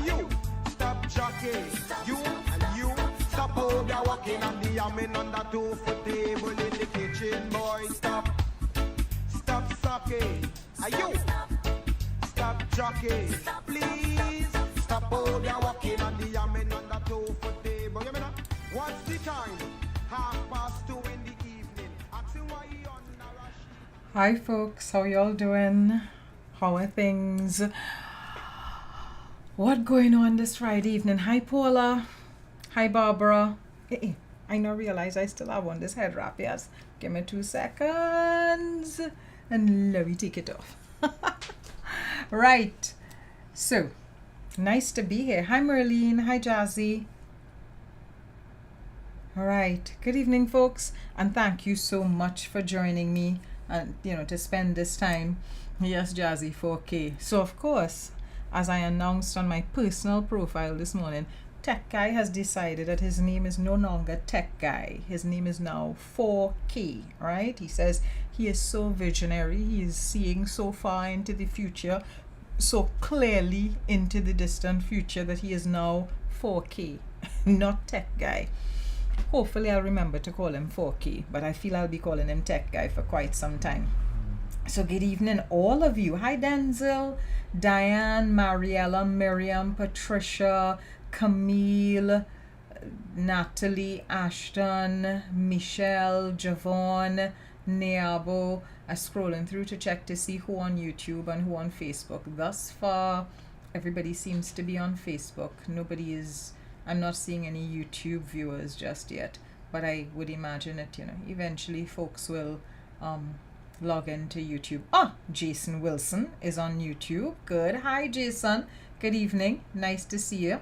you stop jockey. You and you stop all the walking and the yamming on the 2-foot table in the kitchen, boy. Stop sucking. Are you stop jockey? Please stop all the walking and the yamming on the 2-foot table. You mean that? What's the time? 2:30 in the evening. Asking why you on the rush. Hi folks, how y'all doing? How are things? What going on this Friday evening? Hi Paula. Hi Barbara. Hey, I now realize I still have on this head wrap, yes. Give me 2 seconds and let me take it off. Right. So, nice to be here. Hi Merlene. Hi Jazzy. All right. Good evening, folks. And thank you so much for joining me and, to spend this time. Yes, Jazzy 4K. So, of course, as I announced on my personal profile this morning, Tech Guy has decided that his name is no longer Tech Guy. His name is now 4K, right? He says he is so visionary. He is seeing so far into the future, so clearly into the distant future, that he is now 4K, not Tech Guy. Hopefully I'll remember to call him 4K, but I feel I'll be calling him Tech Guy for quite some time. So good evening, all of you. Hi Denzel, Diane, Mariella, Miriam, Patricia, Camille, Natalie, Ashton, Michelle, Javon, Neabo. I'm scrolling through to check to see who on YouTube and who on Facebook. Thus far, everybody seems to be on Facebook. I'm not seeing any YouTube viewers just yet, but I would imagine that, eventually folks will log into YouTube. Jason Wilson is on YouTube. Good. Hi, Jason. Good evening. Nice to see you.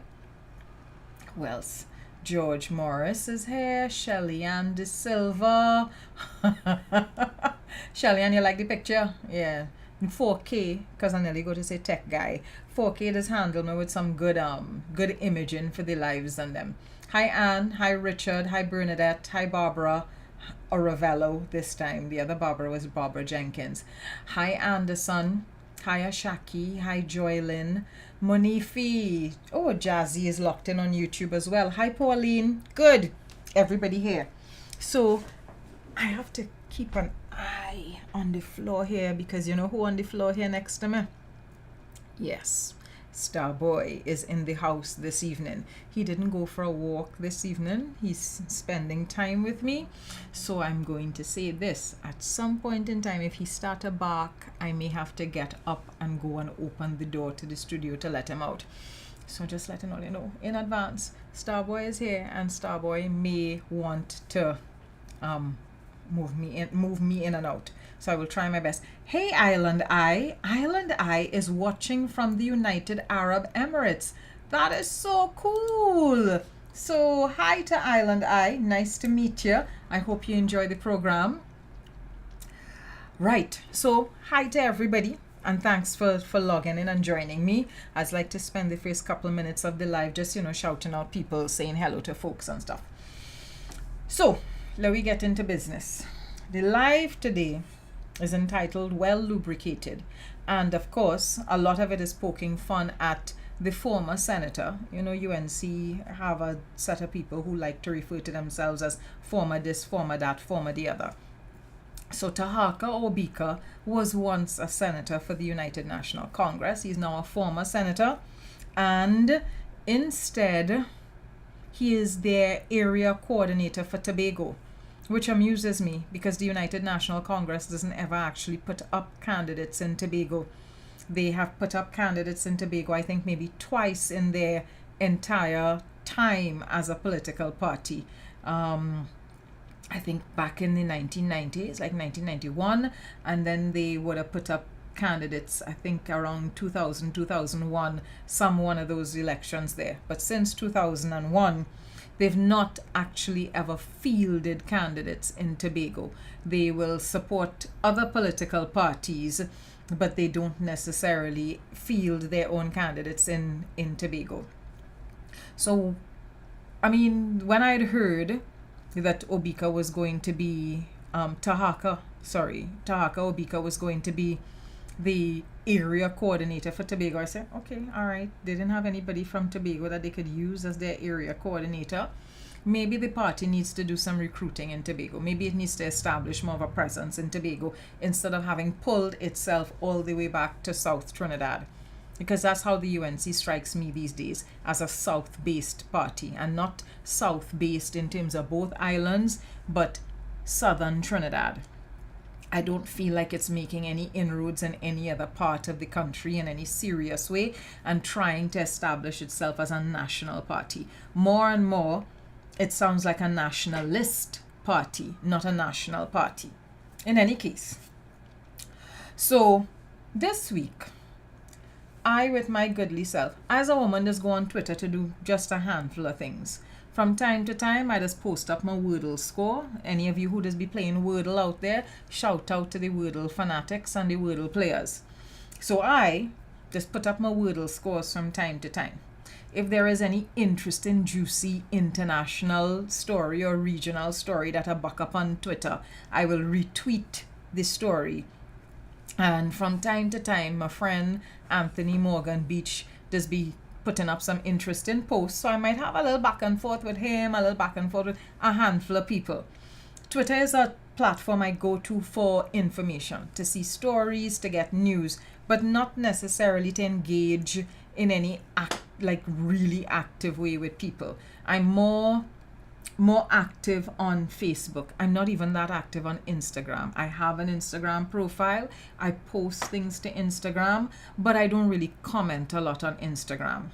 Who else? George Morris is here. Shelly Ann De Silva. Shelly Ann, you like the picture? Yeah. 4K, because I nearly go to say Tech Guy. 4K just handle me with some good imaging for the lives and them. Hi Anne, hi Richard, hi Bernadette, hi Barbara, or Ravello this time. The other Barbara was Barbara Jenkins. Hi Anderson, hi Ashaki, hi Joylyn, Monifi. Oh, Jazzy is locked in on YouTube as well. Hi Pauline. Good. Everybody here. So I have to keep an eye on the floor here, because you know who on the floor here next to me? Yes, Starboy is in the house this evening. He didn't go for a walk this evening. He's spending time with me. So I'm going to say this. At some point in time, if he starts to bark, I may have to get up and go and open the door to the studio to let him out. So just letting all you know in advance, Starboy is here, and Starboy may want to move me in and out. So I will try my best. Hey, Island Eye. Island Eye is watching from the United Arab Emirates. That is so cool. So hi to Island Eye. Nice to meet you. I hope you enjoy the program. Right. So hi to everybody. And thanks for logging in and joining me. I'd like to spend the first couple of minutes of the live just, shouting out people, saying hello to folks and stuff. So let me get into business. The live today is entitled Well Lubricated, and of course a lot of it is poking fun at the former senator. UNC have a set of people who like to refer to themselves as former this, former that, former the other. So Tahaka Obika was once a senator for the United National Congress. He's now a former senator, and instead he is their area coordinator for Tobago, which amuses me because the United National Congress doesn't ever actually put up candidates in Tobago. They have put up candidates in Tobago, I think maybe twice in their entire time as a political party. I think back in the 1990s, like 1991, and then they would have put up candidates, I think around 2000, 2001, one of those elections there. But since 2001, they've not actually ever fielded candidates in Tobago. They will support other political parties, but they don't necessarily field their own candidates in Tobago. So, I mean, when I'd heard that Obika was going to be, Tahaka Obika was going to be the area coordinator for Tobago. I said, okay, all right. They didn't have anybody from Tobago that they could use as their area coordinator. Maybe the party needs to do some recruiting in Tobago. Maybe it needs to establish more of a presence in Tobago instead of having pulled itself all the way back to South Trinidad. Because that's how the UNC strikes me these days, as a South-based party, and not South-based in terms of both islands, but Southern Trinidad. I don't feel like it's making any inroads in any other part of the country in any serious way and trying to establish itself as a national party. More and more, it sounds like a nationalist party, not a national party. In any case. So, this week, I, with my goodly self, as a woman, just go on Twitter to do just a handful of things. From time to time, I just post up my Wordle score. Any of you who just be playing Wordle out there, shout out to the Wordle fanatics and the Wordle players. So I just put up my Wordle scores from time to time. If there is any interesting, juicy international story or regional story that I buck up on Twitter, I will retweet the story. And from time to time, my friend Anthony Morgan Beach does be putting up some interesting posts. So I might have a little back and forth with him, a little back and forth with a handful of people. Twitter is a platform I go to for information, to see stories, to get news, but not necessarily to engage in any really active way with people. I'm more active on Facebook. I'm not even that active on Instagram. I have an Instagram profile. I post things to Instagram, but I don't really comment a lot on Instagram.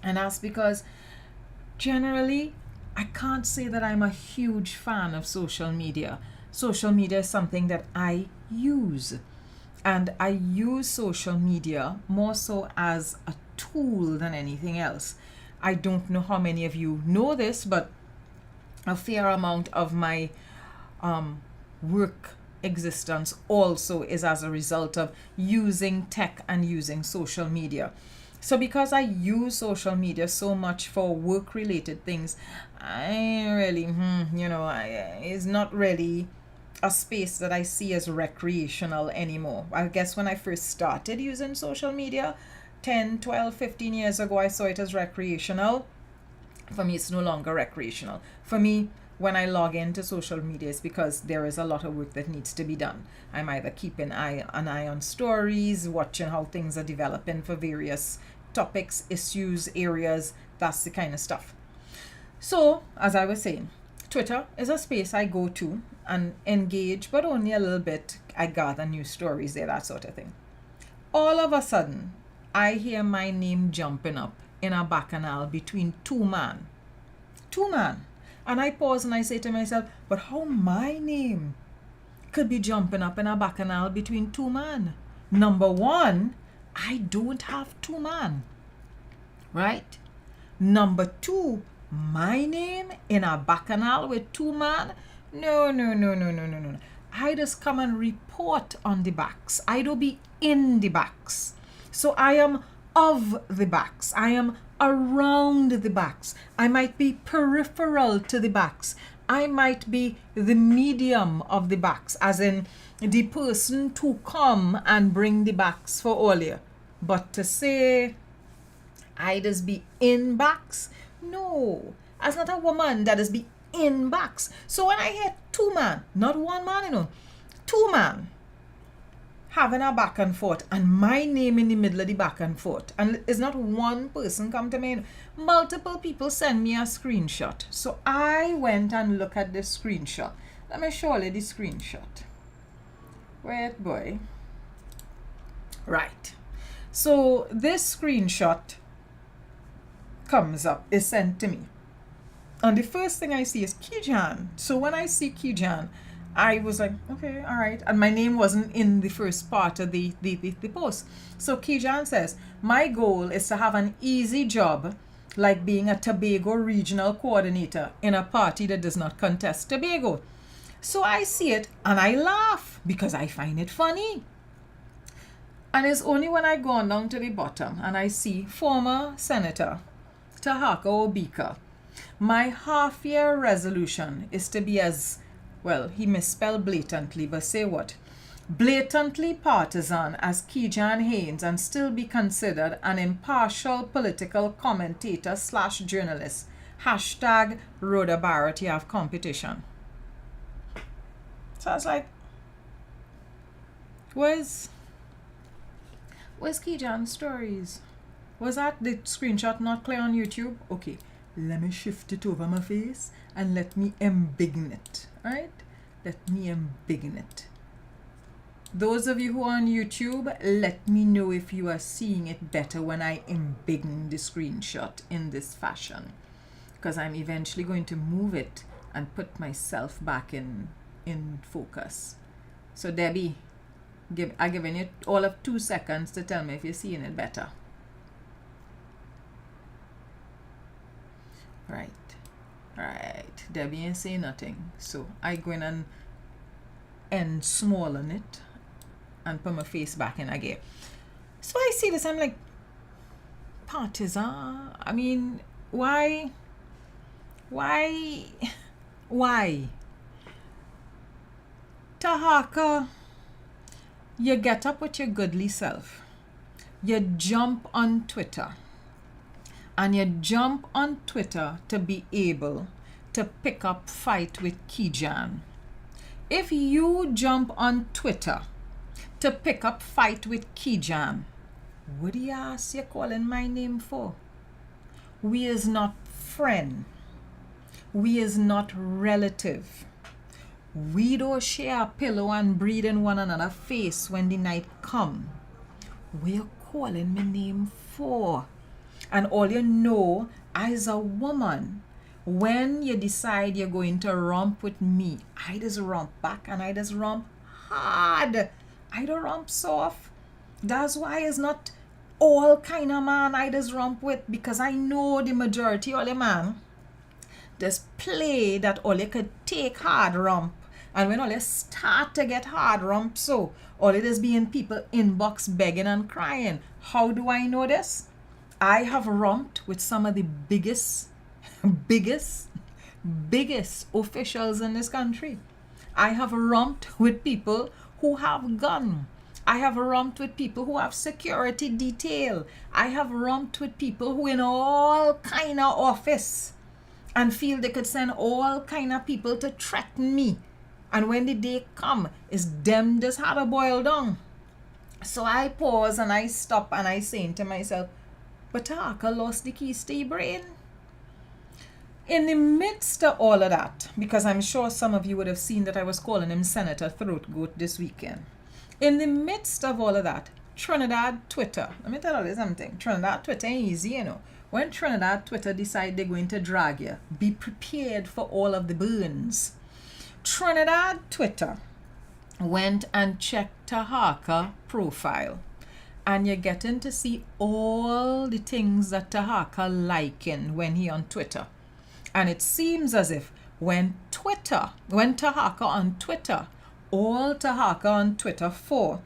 And that's because generally I can't say that I'm a huge fan of social media. Social media is something that I use. And I use social media more so as a tool than anything else. I don't know how many of you know this, but a fair amount of my work existence also is as a result of using tech and using social media. So because I use social media so much for work related things, I really, it's not really a space that I see as recreational anymore. I guess when I first started using social media 10, 12, 15 years ago, I saw it as recreational. For me, it's no longer recreational. For me, when I log into social media, it's because there is a lot of work that needs to be done. I'm either keeping an eye on stories, watching how things are developing for various topics, issues, areas, that's the kind of stuff. So, as I was saying, Twitter is a space I go to and engage, but only a little bit. I gather new stories there, that sort of thing. All of a sudden, I hear my name jumping up in a Baccanal between two man. And I pause and I say to myself, but how my name could be jumping up in a Baccanal between two man? Number one, I don't have two man, right? Number two, my name in a Baccanal with two man? No. I just come and report on the backs. I don't be in the backs. So I am of the backs. I am around the backs. I might be peripheral to the backs. I might be the medium of the backs, as in the person to come and bring the backs for all you. But to say I just be in backs, no. As not a woman that is be in backs. So when I hear two man, not one man, two man having a back and forth and my name in the middle of the back and forth, and it's not one person come to me, multiple people send me a screenshot. So I went and looked at the screenshot. Let me show you the screenshot. Wait, boy. Right. So this screenshot comes up, is sent to me. And the first thing I see is Kijan. So when I see Kijan, I was like, okay, all right. And my name wasn't in the first part of the post. So Kijan says, my goal is to have an easy job, like being a Tobago regional coordinator in a party that does not contest Tobago. So I see it and I laugh because I find it funny. And it's only when I go on down to the bottom and I see former Senator Tahaka Obika. My half-year resolution is to be as, well, he misspelled blatantly, but say what? blatantly partisan as Kijan Haynes and still be considered an impartial political commentator / journalist. Hashtag Rhoda Barrett, you have competition. So I was like, where's Kijan's stories? Was that the screenshot not clear on YouTube? Okay, let me shift it over my face and let me embiggen it. Alright? Let me embiggen it. Those of you who are on YouTube, let me know if you are seeing it better when I embiggen the screenshot in this fashion. Because I'm eventually going to move it and put myself back in focus. So Debbie, I've given you all of 2 seconds to tell me if you're seeing it better. Right. Debbie ain't saying nothing. So I go in and small on it and put my face back in again. So I see this, I'm like, partisan? I mean, why? Tahaka, you get up with your goodly self. You jump on Twitter. And you jump on Twitter to be able to pick up fight with Kijan. If you jump on Twitter to pick up fight with Kijan, what do you ask you calling my name for? We is not friend. We is not relative. We don't share a pillow and breathe in one another face when the night come. What you calling my name for? And all you know, as a woman, when you decide you're going to romp with me, I just romp back and I just romp hard. I don't romp soft. That's why it's not all kind of man I just romp with, because I know the majority of the man just play that all you could take hard romp. And when all you start to get hard romp, so all it is being people inbox begging and crying. How do I know this? I have romped with some of the biggest officials in this country. I have romped with people who have gun. I have romped with people who have security detail. I have romped with people who in all kind of office and feel they could send all kind of people to threaten me. And when the day come, it's them just had a boil down. So I pause and I stop and I saying to myself, but Tahaka lost the keys to your brain. In the midst of all of that, because I'm sure some of you would have seen that I was calling him Senator Throat Goat this weekend. In the midst of all of that, Trinidad Twitter, let me tell you something. Trinidad Twitter ain't easy, you know. When Trinidad Twitter decide they're going to drag you, be prepared for all of the burns. Trinidad Twitter went and checked Tahaka profile. And you're getting to see all the things that Tahaka liking when he on Twitter. And it seems as if when Tahaka on Twitter, all Tahaka on Twitter for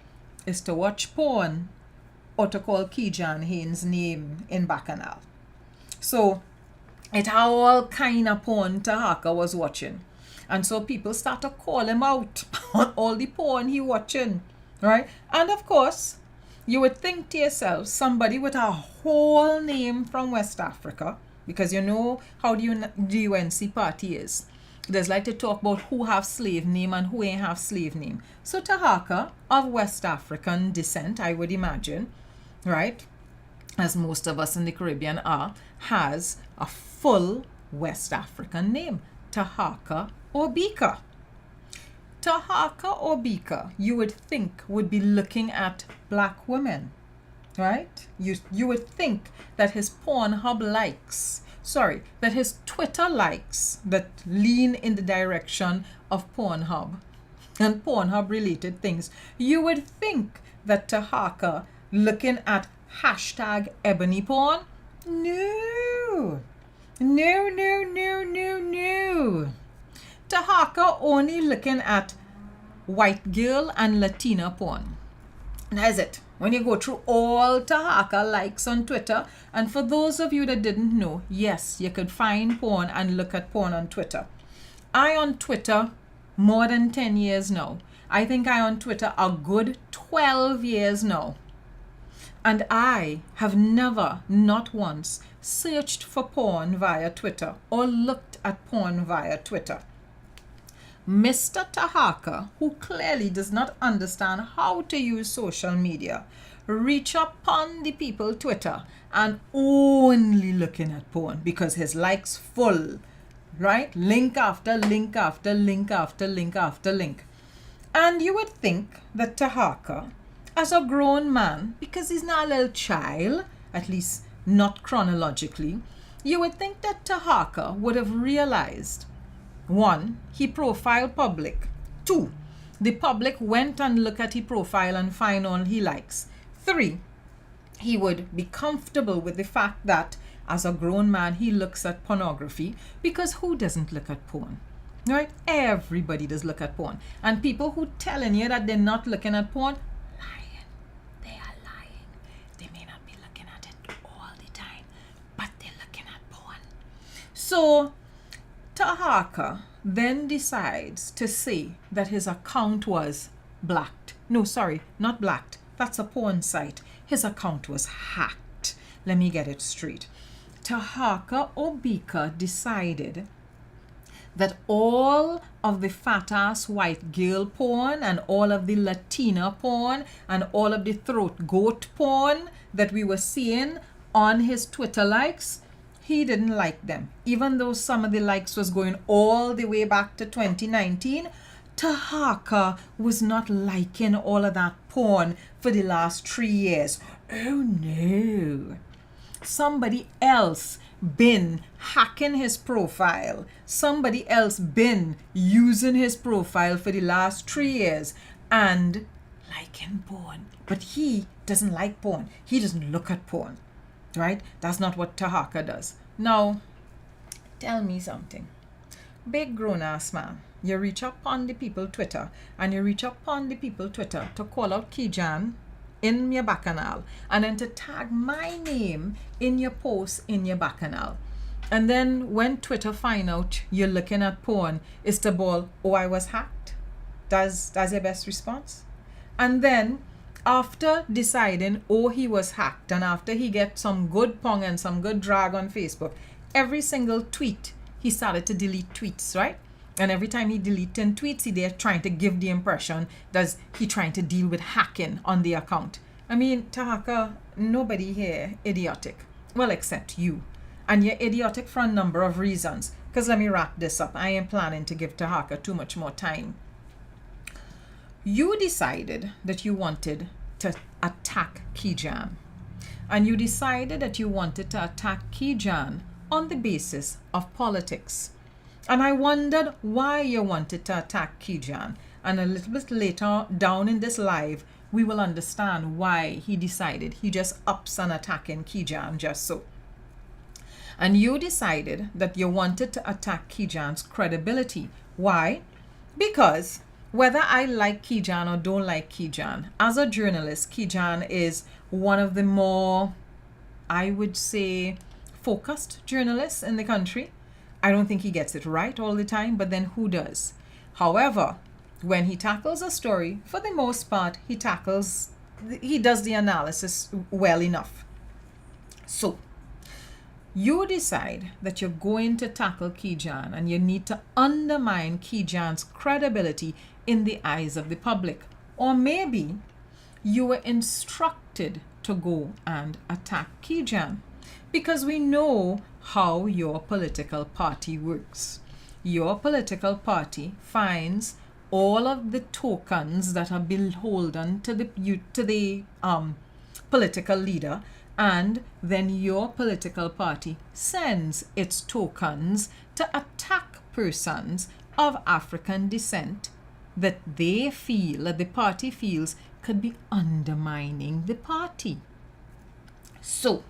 is to watch porn or to call Kijan Haynes' name in Baccanal. So it all kind of porn Tahaka was watching. And so people start to call him out on all the porn he watching, right? And of course, you would think to yourself, somebody with a whole name from West Africa, because you know how the UNC party is. There's like to talk about who have slave name and who ain't have slave name. So Tahaka, of West African descent, I would imagine, right, as most of us in the Caribbean are, has a full West African name, Tahaka Obika. Tahaka Obika, you would think, would be looking at black women, right? You would think that his that his Twitter likes that lean in the direction of Pornhub and Pornhub related things. You would think that Tahaka looking at hashtag ebony porn. No. Tahaka only looking at white girl and Latina porn. That's it. When you go through all Tahaka likes on Twitter, and for those of you that didn't know, yes, you could find porn and look at porn on Twitter. I on Twitter more than 10 years now. I think I on Twitter a good 12 years now. And I have never, not once, searched for porn via Twitter or looked at porn via Twitter. Mr. Tahaka, who clearly does not understand how to use social media, reach upon the people Twitter and only looking at porn because his likes full, right? Link after link after link after link after link. And you would think that Tahaka, as a grown man, because he's not a little child, at least not chronologically, you would think that Tahaka would have realized, 1, he profiled public. 2, the public went and look at his profile and find all he likes. 3, he would be comfortable with the fact that as a grown man he looks at pornography, because who doesn't look at porn? Right? Everybody does look at porn. And people who telling you that they're not looking at porn, lying. They are lying. They may not be looking at it all the time, but they're looking at porn. So Tahaka then decides to say that his account was blacked. No, sorry, not blacked. That's a porn site. His account was hacked. Let me get it straight. Tahaka Obika decided that all of the fat-ass white girl porn and all of the Latina porn and all of the throat goat porn that we were seeing on his Twitter likes, he didn't like them. Even though some of the likes was going all the way back to 2019, Tahaka was not liking all of that porn for the last 3 years. Oh no. Somebody else been hacking his profile. Somebody else been using his profile for the last 3 years and liking porn. But he doesn't like porn. He doesn't look at porn. Right? That's not what Tahaka does. Now, tell me something. Big grown-ass man, you reach up on the people Twitter and you reach up on the people Twitter to call out Kijan in your Baccanal and then to tag my name in your post in your Baccanal. And then when Twitter find out you're looking at porn, it's the ball, oh, I was hacked. That's your best response? And then after deciding, oh, he was hacked, and after he get some good pong and some good drag on Facebook, every single tweet, he started to delete tweets, right? And every time he deleting tweets, they're trying to give the impression that he trying to deal with hacking on the account. I mean, Tahaka, nobody here idiotic. Well, except you. And you're idiotic for a number of reasons. Because let me wrap this up. I am planning to give Tahaka too much more time. You decided that you wanted to attack Kijan. And you decided that you wanted to attack Kijan on the basis of politics. And I wondered why you wanted to attack Kijan. And a little bit later down in this live, we will understand why he decided he just ups and attacking Kijan just so. And you decided that you wanted to attack Kijan's credibility. Why? Because whether I like Kijan or don't like Kijan, as a journalist, Kijan is one of the more, I would say, focused journalists in the country. I don't think he gets it right all the time, but then who does? However, when he tackles a story, for the most part, he does the analysis well enough. So, you decide that you're going to tackle Kijan and you need to undermine Kijan's credibility in the eyes of the public. Or maybe you were instructed to go and attack Kijan because we know how your political party works. Your political party finds all of the tokens that are beholden to the political leader, and then your political party sends its tokens to attack persons of African descent that they feel, that the party feels could be undermining the party. So,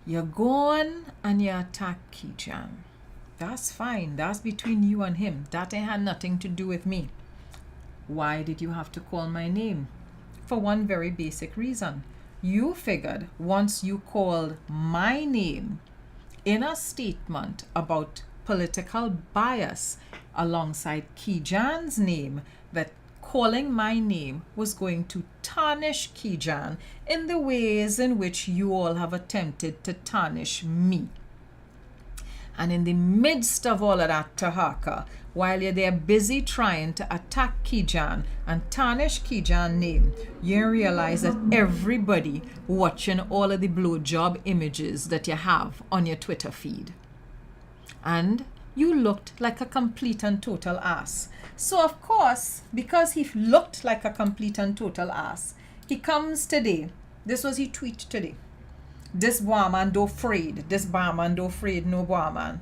you're gone and you attack Kijan. That's fine. That's between you and him. That ain't had nothing to do with me. Why did you have to call my name? For one very basic reason. You figured once you called my name in a statement about political bias alongside Kijan's name that calling my name was going to tarnish Kijan in the ways in which you all have attempted to tarnish me. And in the midst of all of that, Tahaka, while you're there busy trying to attack Kijan and tarnish Kijan's name, you realize that everybody watching all of the blowjob images that you have on your Twitter feed. And you looked like a complete and total ass. So of course, because he looked like a complete and total ass, he comes today. This was his tweet today. This boy man do afraid. This boy man do afraid no boy man.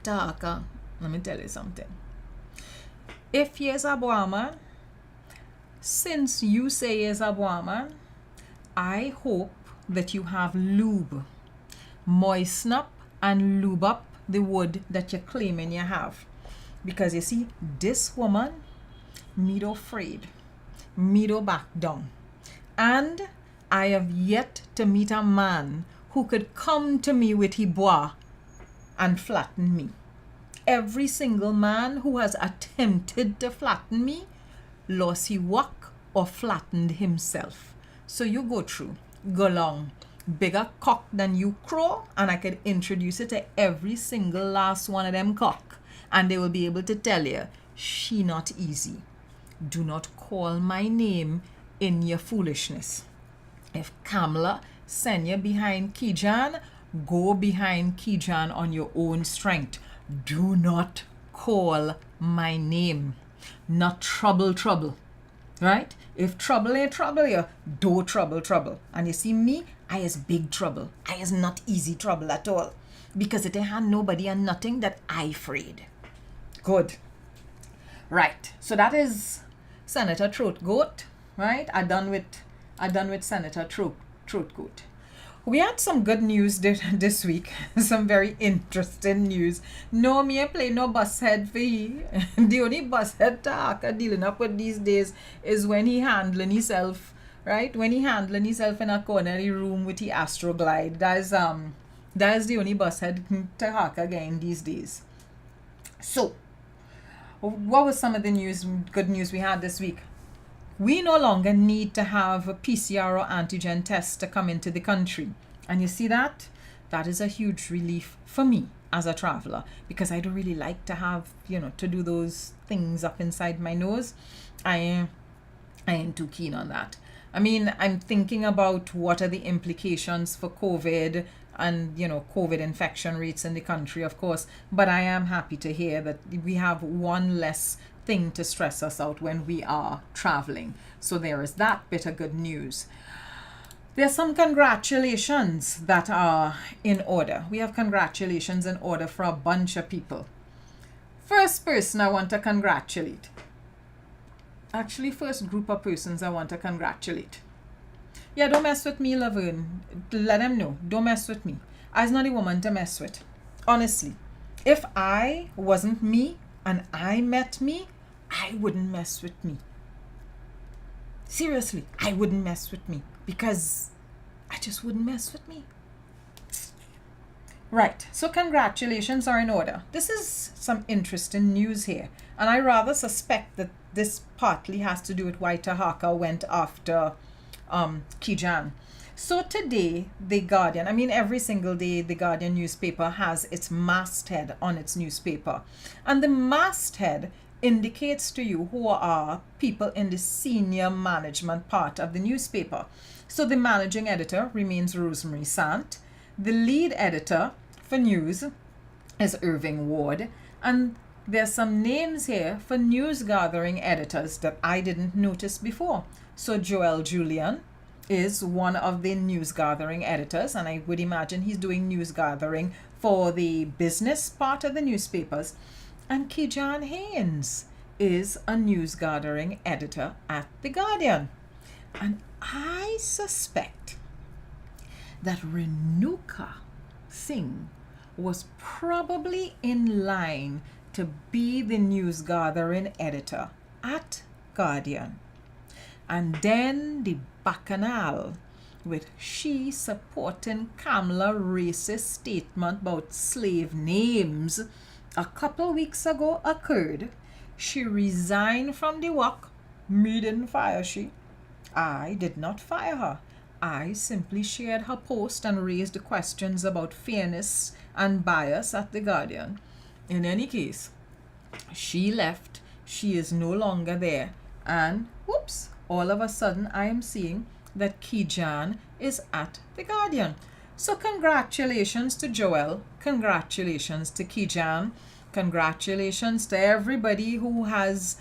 Taka, let me tell you something. If you's a boy man, since you say you's a boy man, I hope that you have lube. Moisten up and lube up the wood that you're claiming you have. Because you see, this woman, me do afraid. Me do back down. And I have yet to meet a man who could come to me with his bois and flatten me. Every single man who has attempted to flatten me lost his work or flattened himself. So you go through, go long, bigger cock than you crow, and I could introduce it to every single last one of them cock, and they will be able to tell you, she not easy. Do not call my name in your foolishness. If Kamala send you behind Kijan, go behind Kijan on your own strength. Do not call my name. Not trouble. Right? If trouble ain't trouble you, do trouble. And you see me, I is big trouble. I is not easy trouble at all. Because it ain't nobody and nothing that I afraid. Good. Right. So that is Senator Throatgoat. Right? I done with Senator Throatgoat. We had some good news this week. Some very interesting news. No, me ain't play no bus head for he. The only bus head talk dealing up with these days is when he handling himself, right? When he handling himself in a corner room with the Astroglide. That is the only bus head talk again these days. So, what was some of the good news we had this week? We no longer need to have a PCR or antigen test to come into the country. And you see that? That is a huge relief for me as a traveler, because I don't really like to have, to do those things up inside my nose. I ain't too keen on that. I mean, I'm thinking about what are the implications for COVID and, COVID infection rates in the country, of course. But I am happy to hear that we have one less thing to stress us out when we are traveling. So there is that bit of good news. There's some congratulations that are in order. We have congratulations in order for a bunch of people. First person I want to congratulate. Actually, first group of persons I want to congratulate. Yeah, don't mess with me, Laverne. Let them know. Don't mess with me. I's not a woman to mess with. Honestly. If I wasn't me and I met me, I wouldn't mess with me. Seriously, I wouldn't mess with me. Because I just wouldn't mess with me. Right, so congratulations are in order. This is some interesting news here. And I rather suspect that this partly has to do with why Tahaka went after Kijan. So today, The Guardian, every single day, The Guardian newspaper has its masthead on its newspaper. And the masthead indicates to you who are people in the senior management part of the newspaper. So the managing editor remains Rosemary Sant. The lead editor for news is Irving Ward. And there's some names here for news gathering editors that I didn't notice before. So Joel Julian is one of the news gathering editors, and I would imagine he's doing news gathering for the business part of the newspapers. And Kijan Haynes is a news gathering editor at The Guardian. And I suspect that Renuka Singh was probably in line to be the news gathering editor at Guardian. And then the Baccanal, with she supporting Kamala racist statement about slave names a couple weeks ago occurred. She resigned from the work. Me didn't fire she. I did not fire her. I simply shared her post and raised questions about fairness and bias at The Guardian. In any case, she left. She is no longer there. And whoops, all of a sudden I am seeing that Kijan is at The Guardian. So congratulations to Joel. Congratulations to Kijan. Congratulations to everybody who has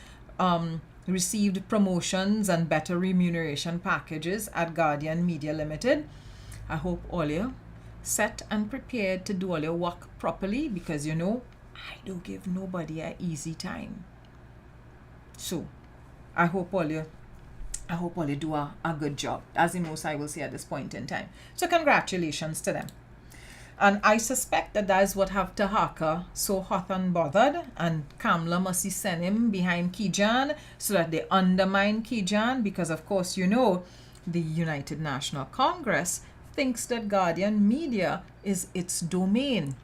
received promotions and better remuneration packages at Guardian Media Limited. I hope all you set and prepared to do all your work properly, because you know I don't give nobody an easy time. So I hope all you do a good job. As the most I will say at this point in time. So congratulations to them. And I suspect that is what have Tahaka so hot and bothered, and Kamla must send him behind Kijan so that they undermine Kijan, because of course you know the United National Congress thinks that Guardian Media is its domain.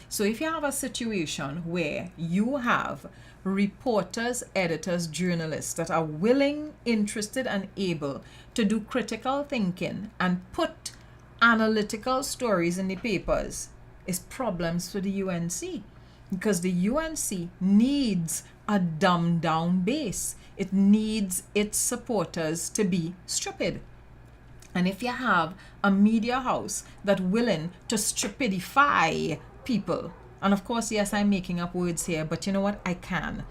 So if you have a situation where you have reporters, editors, journalists that are willing, interested and able to do critical thinking and put analytical stories in the papers, is problems for the UNC, because the UNC needs a dumbed down base. It needs its supporters to be stupid. And if you have a media house that willing to stupidify people, and of course, yes, I'm making up words here, but you know what? I can.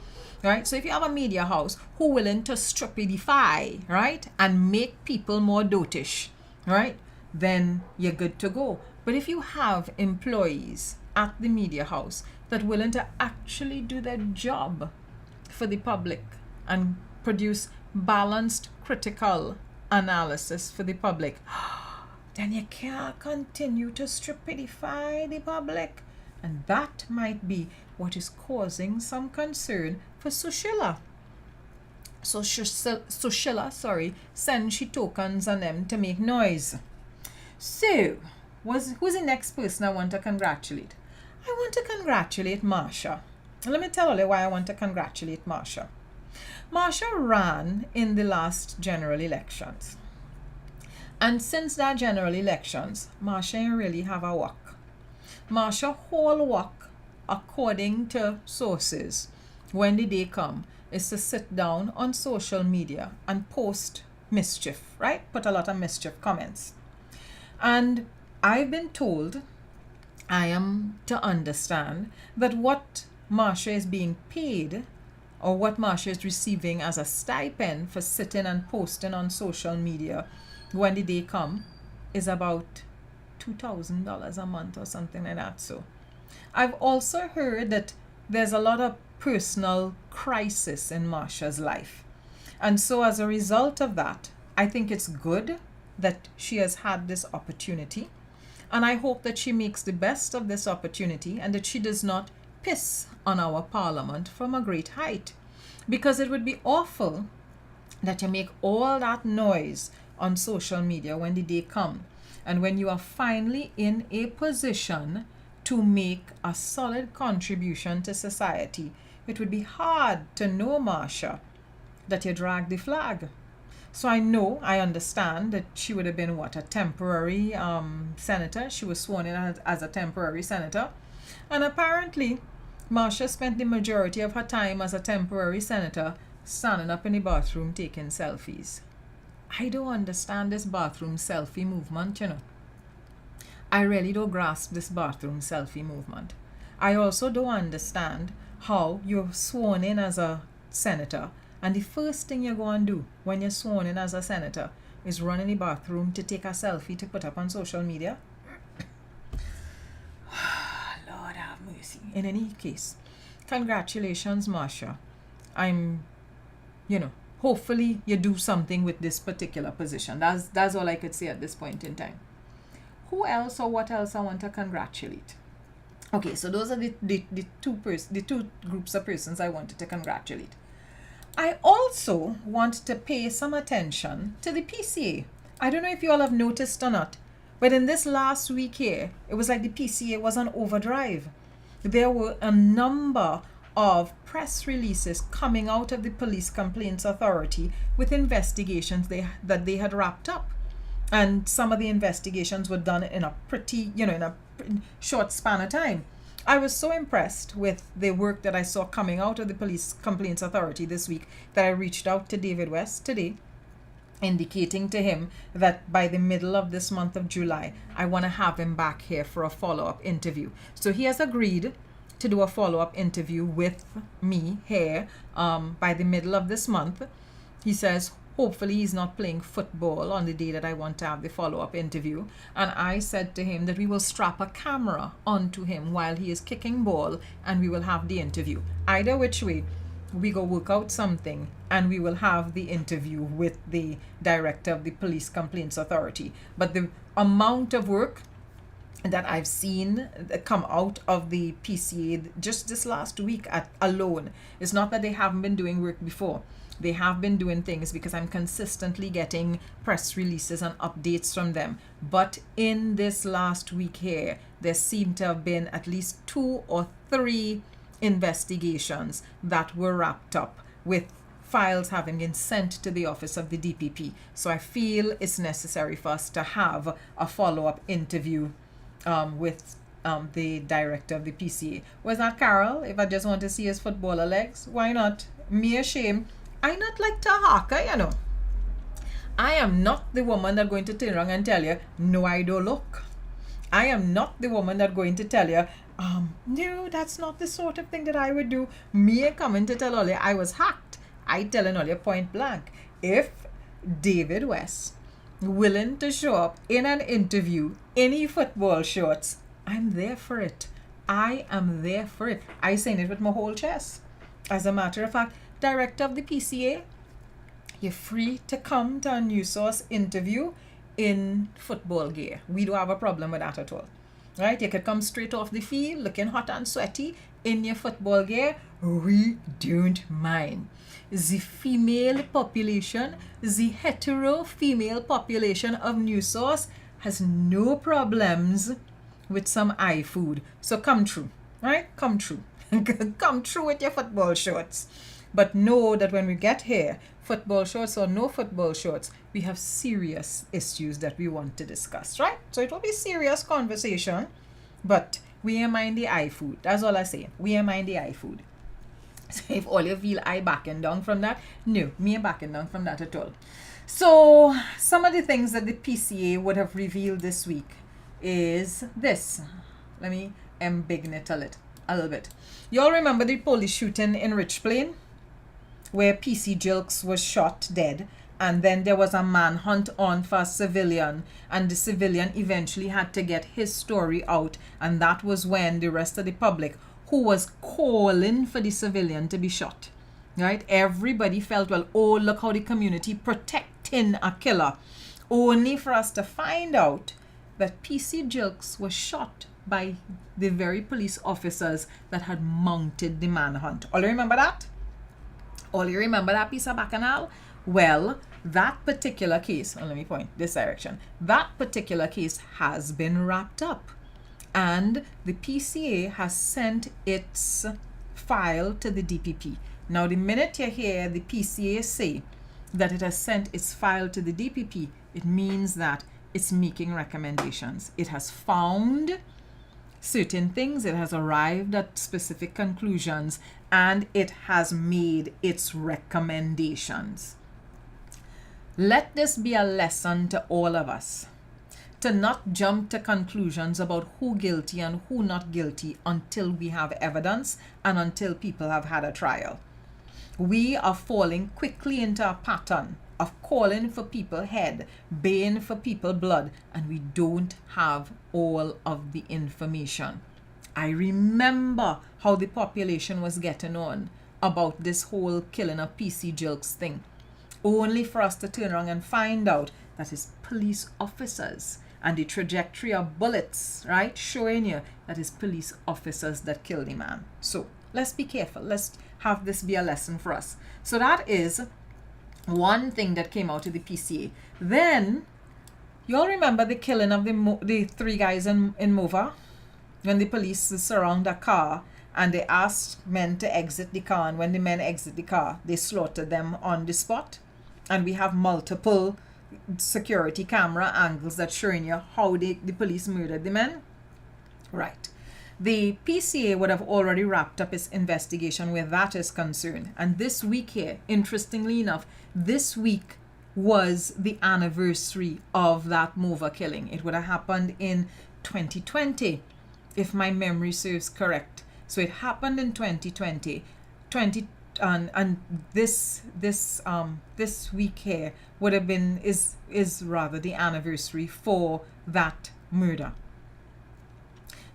Right? So if you have a media house who willing to stupidify, right, and make people more dotish, right, then you're good to go. But if you have employees at the media house that willing to actually do their job for the public and produce balanced, critical analysis for the public, then you can't continue to stupidify the public. And that might be what is causing some concern for Sushila. So Sushila, send she tokens on them to make noise. So, who's the next person I want to congratulate? I want to congratulate Marsha. Let me tell you why I want to congratulate Marsha. Marsha ran in the last general elections. And since that general elections, Marsha ain't really have a work. Marsha whole work, according to sources, when the day come, is to sit down on social media and post mischief, right? Put a lot of mischief comments. And I've been told, I am to understand, that what Marsha is being paid, or what Marsha is receiving as a stipend for sitting and posting on social media when the day come, is about $2,000 a month or something like that. So I've also heard that there's a lot of personal crisis in Marsha's life. And so as a result of that, I think it's good that she has had this opportunity. And I hope that she makes the best of this opportunity and that she does not piss on our parliament from a great height. Because it would be awful that you make all that noise on social media when the day comes. And when you are finally in a position to make a solid contribution to society, it would be hard to know, Marsha, that you drag the flag. So I understand that she would have been, a temporary senator. She was sworn in as a temporary senator. And apparently, Marsha spent the majority of her time as a temporary senator standing up in the bathroom taking selfies. I don't understand this bathroom selfie movement, you know. I really don't grasp this bathroom selfie movement. I also don't understand how you're sworn in as a senator, and the first thing you're going to do when you're sworn in as a senator is run in the bathroom to take a selfie to put up on social media. Lord have mercy. In any case, congratulations, Marsha. Hopefully you do something with this particular position. That's all I could say at this point in time. Who else or what else I want to congratulate? Okay, so those are the two groups of persons I wanted to congratulate. I also want to pay some attention to the PCA. I don't know if you all have noticed or not, but in this last week here, it was like the PCA was on overdrive. there were a number of press releases coming out of the Police Complaints Authority with investigations that they had wrapped up. And some of the investigations were done in a pretty, in a short span of time. I was so impressed with the work that I saw coming out of the Police Complaints Authority this week that I reached out to David West today, indicating to him that by the middle of this month of July, I want to have him back here for a follow-up interview. So he has agreed to do a follow-up interview with me here by the middle of this month. He says hopefully he's not playing football on the day that I want to have the follow-up interview. And I said to him that we will strap a camera onto him while he is kicking ball and we will have the interview. Either which way, we go work out something and we will have the interview with the director of the Police Complaints Authority. But the amount of work that I've seen come out of the PCA just this last week alone, it's not that they haven't been doing work before. They have been doing things because I'm consistently getting press releases and updates from them. But in this last week here, there seem to have been at least 2 or 3 investigations that were wrapped up with files having been sent to the office of the DPP. So I feel it's necessary for us to have a follow-up interview with the director of the PCA. Was that Carol? If I just want to see his footballer legs, why not? Me a shame. I not like to haka, I am not the woman that going to turn around and tell you, no, I don't look. I am not the woman that going to tell you, no, that's not the sort of thing that I would do. Me coming to tell all you I was hacked. I telling all you point blank. If David West willing to show up in an interview, any football shorts, I'm there for it. I am there for it. I saying it with my whole chest. As a matter of fact, director of the PCA, you're free to come to a News Source interview in football gear. We don't have a problem with that at all. Right? You could come straight off the field looking hot and sweaty in your football gear. We don't mind. The female population, the hetero female population of News Source has no problems with some eye food. So come true. Right? Come true. Come true with your football shorts. But know that when we get here, football shorts or no football shorts, we have serious issues that we want to discuss, right? So it will be serious conversation, but we ain't mind the eye food. That's all I say. We ain't mind the eye food. So if all you feel I backing down from that, no, me ain't backing down from that at all. So some of the things that the PCA would have revealed this week is this. Let me embiggen it a little bit. You all remember the police shooting in Rich Plain, where PC Jilks was shot dead, and then there was a manhunt on for a civilian, and the civilian eventually had to get his story out, and that was when the rest of the public, who was calling for the civilian to be shot, right? Everybody felt, well, oh, look how the community protecting a killer, only for us to find out that PC Jilks was shot by the very police officers that had mounted the manhunt. All you remember that? All you remember that piece of Baccanal? Well, that particular case, let me point this direction, that particular case has been wrapped up. And the PCA has sent its file to the DPP. Now, the minute you hear the PCA say that it has sent its file to the DPP, it means that it's making recommendations. It has found certain things, it has arrived at specific conclusions, and it has made its recommendations. Let this be a lesson to all of us, to not jump to conclusions about who guilty and who not guilty until we have evidence and until people have had a trial. We are falling quickly into a pattern of calling for people head, baying for people blood, and we don't have all of the information. I remember how the population was getting on about this whole killing of PC Jilks thing, only for us to turn around and find out that it's police officers and the trajectory of bullets, right, showing you that it's police officers that killed the man. So let's be careful. Let's have this be a lesson for us. So that is one thing that came out of the PCA. Then, you all remember the killing of the 3 guys in Mova, when the police surround a car and they asked men to exit the car, and when the men exit the car, they slaughtered them on the spot. And we have multiple security camera angles that showing you how the police murdered the men. Right. The PCA would have already wrapped up its investigation where that is concerned. And this week here, interestingly enough, this week was the anniversary of that Mova killing. It would have happened in 2020, if my memory serves correct. So it happened in 2020. And this week here would have been is rather the anniversary for that murder.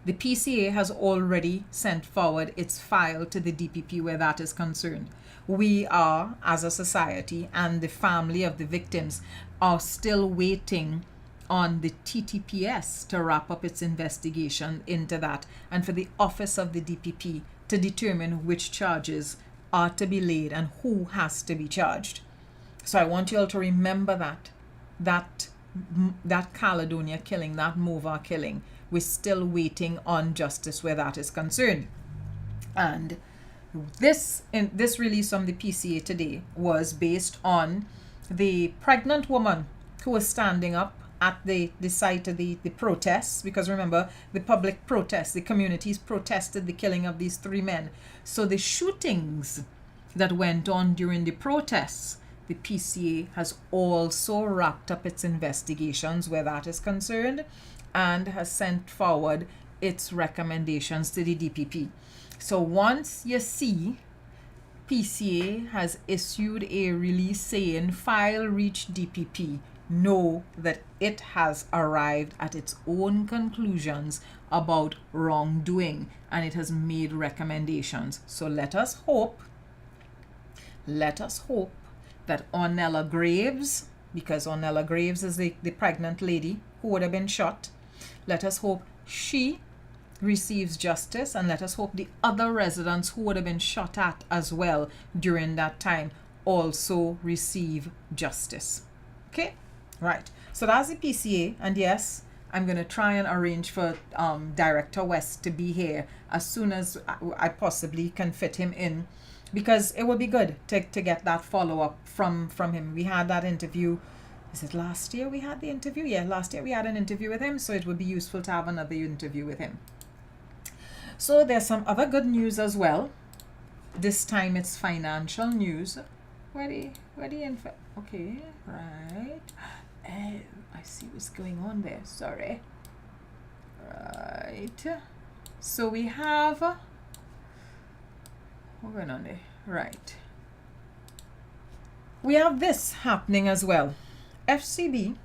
The PCA has already sent forward its file to the DPP where that is concerned. We are, as a society, and the family of the victims are still waiting on the TTPS to wrap up its investigation into that, and for the office of the DPP to determine which charges are to be laid and who has to be charged. So I want you all to remember that Caledonia killing, that Mova killing, we're still waiting on justice where that is concerned. And this release from the PCA today was based on the pregnant woman who was standing up at the site of the protests, because remember, the public protests, the communities protested the killing of these 3 men. So the shootings that went on during the protests, the PCA has also wrapped up its investigations where that is concerned and has sent forward its recommendations to the DPP. So once you see PCA has issued a release saying file reached DPP, know that it has arrived at its own conclusions about wrongdoing and it has made recommendations. So let us hope that Ornella Graves, because Ornella Graves is the pregnant lady who would have been shot, let us hope she receives justice, and let us hope the other residents who would have been shot at as well during that time also receive justice. Okay? Right. So that's the PCA, and yes, I'm going to try and arrange for Director West to be here as soon as I possibly can fit him in, because it would be good to get that follow-up from him. We had that interview. Is it last year we had the interview? Yeah, last year we had an interview with him, so it would be useful to have another interview with him. So there's some other good news as well. This time it's financial news. Where the info? Okay, right. Oh, I see what's going on there. Sorry. Right. So we have. What's going on there? Right. We have this happening as well. FCB.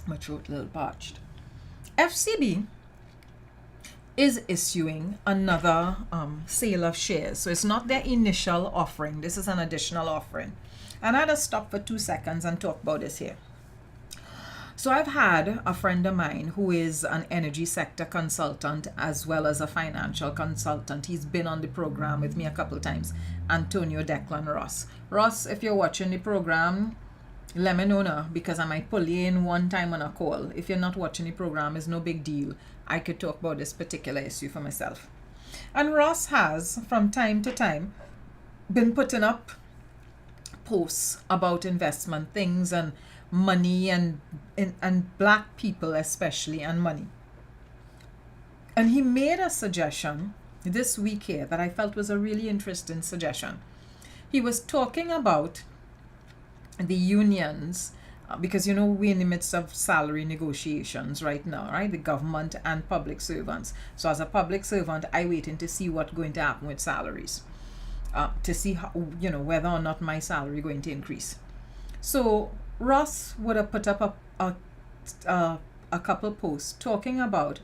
My throat a little parched. FCB is issuing another sale of shares. So it's not their initial offering. This is an additional offering. And I'll just stop for 2 seconds and talk about this here. So I've had a friend of mine who is an energy sector consultant as well as a financial consultant. He's been on the program with me a couple of times. Antonio Declan Ross. Ross, if you're watching the program, let me know now, because I might pull you in one time on a call. If you're not watching the program, it's no big deal. I could talk about this particular issue for myself. And Ross has, from time to time, been putting up posts about investment things and money and black people especially, and money. And he made a suggestion this week here that I felt was a really interesting suggestion. He was talking about the unions, because we're in the midst of salary negotiations right now, right? The government and public servants. So as a public servant, I'm waiting to see what's going to happen with salaries, to see how, whether or not my salary is going to increase. So Ross would have put up a couple posts talking about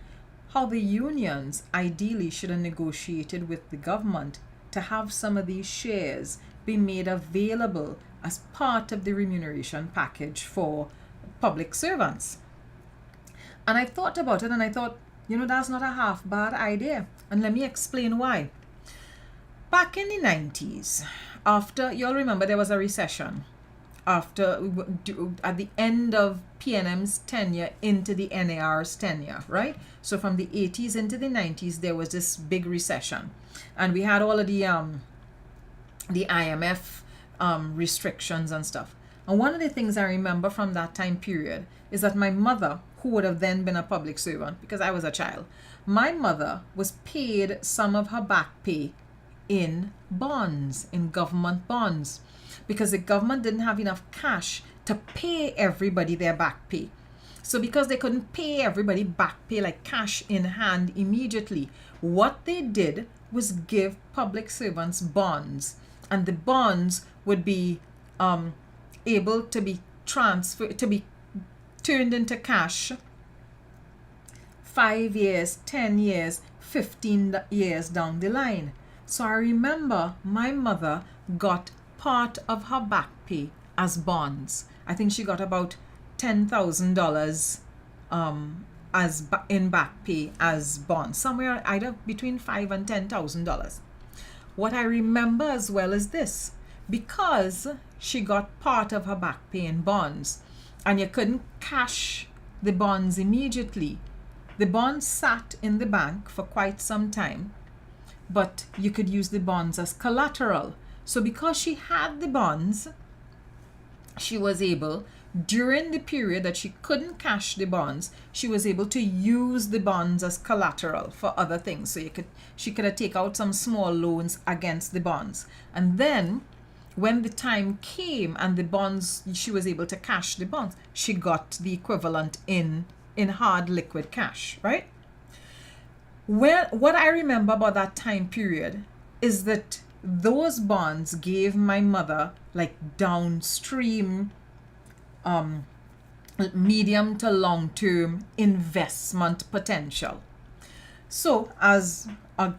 how the unions ideally should have negotiated with the government to have some of these shares be made available as part of the remuneration package for public servants. And I thought about it and I thought, that's not a half bad idea. And let me explain why. Back in the 90s, after, you'll remember there was a recession. at the end of PNM's tenure into the NAR's tenure, right? So from the 80s into the 90s, there was this big recession, and we had all of the IMF restrictions and stuff. And one of the things I remember from that time period is that my mother, who would have then been a public servant because I was a child, my mother was paid some of her back pay in bonds, in government bonds, because the government didn't have enough cash to pay everybody their back pay. So because they couldn't pay everybody back pay like cash in hand immediately, what they did was give public servants bonds, and the bonds would be able to be transferred, to be turned into cash 5 years, 10 years, 15 years down the line. So I remember my mother got part of her back pay as bonds. I think she got about $10,000 in back pay as bonds, somewhere either between $5,000 and $10,000. What I remember as well is this: because she got part of her back pay in bonds, and you couldn't cash the bonds immediately, the bonds sat in the bank for quite some time, but you could use the bonds as collateral. So because she had the bonds, she was able, during the period that she couldn't cash the bonds, she was able to use the bonds as collateral for other things. So she could take out some small loans against the bonds. And then when the time came and the bonds, she was able to cash the bonds, she got the equivalent in hard liquid cash, right? What I remember about that time period is that those bonds gave my mother like downstream medium to long term investment potential. So as a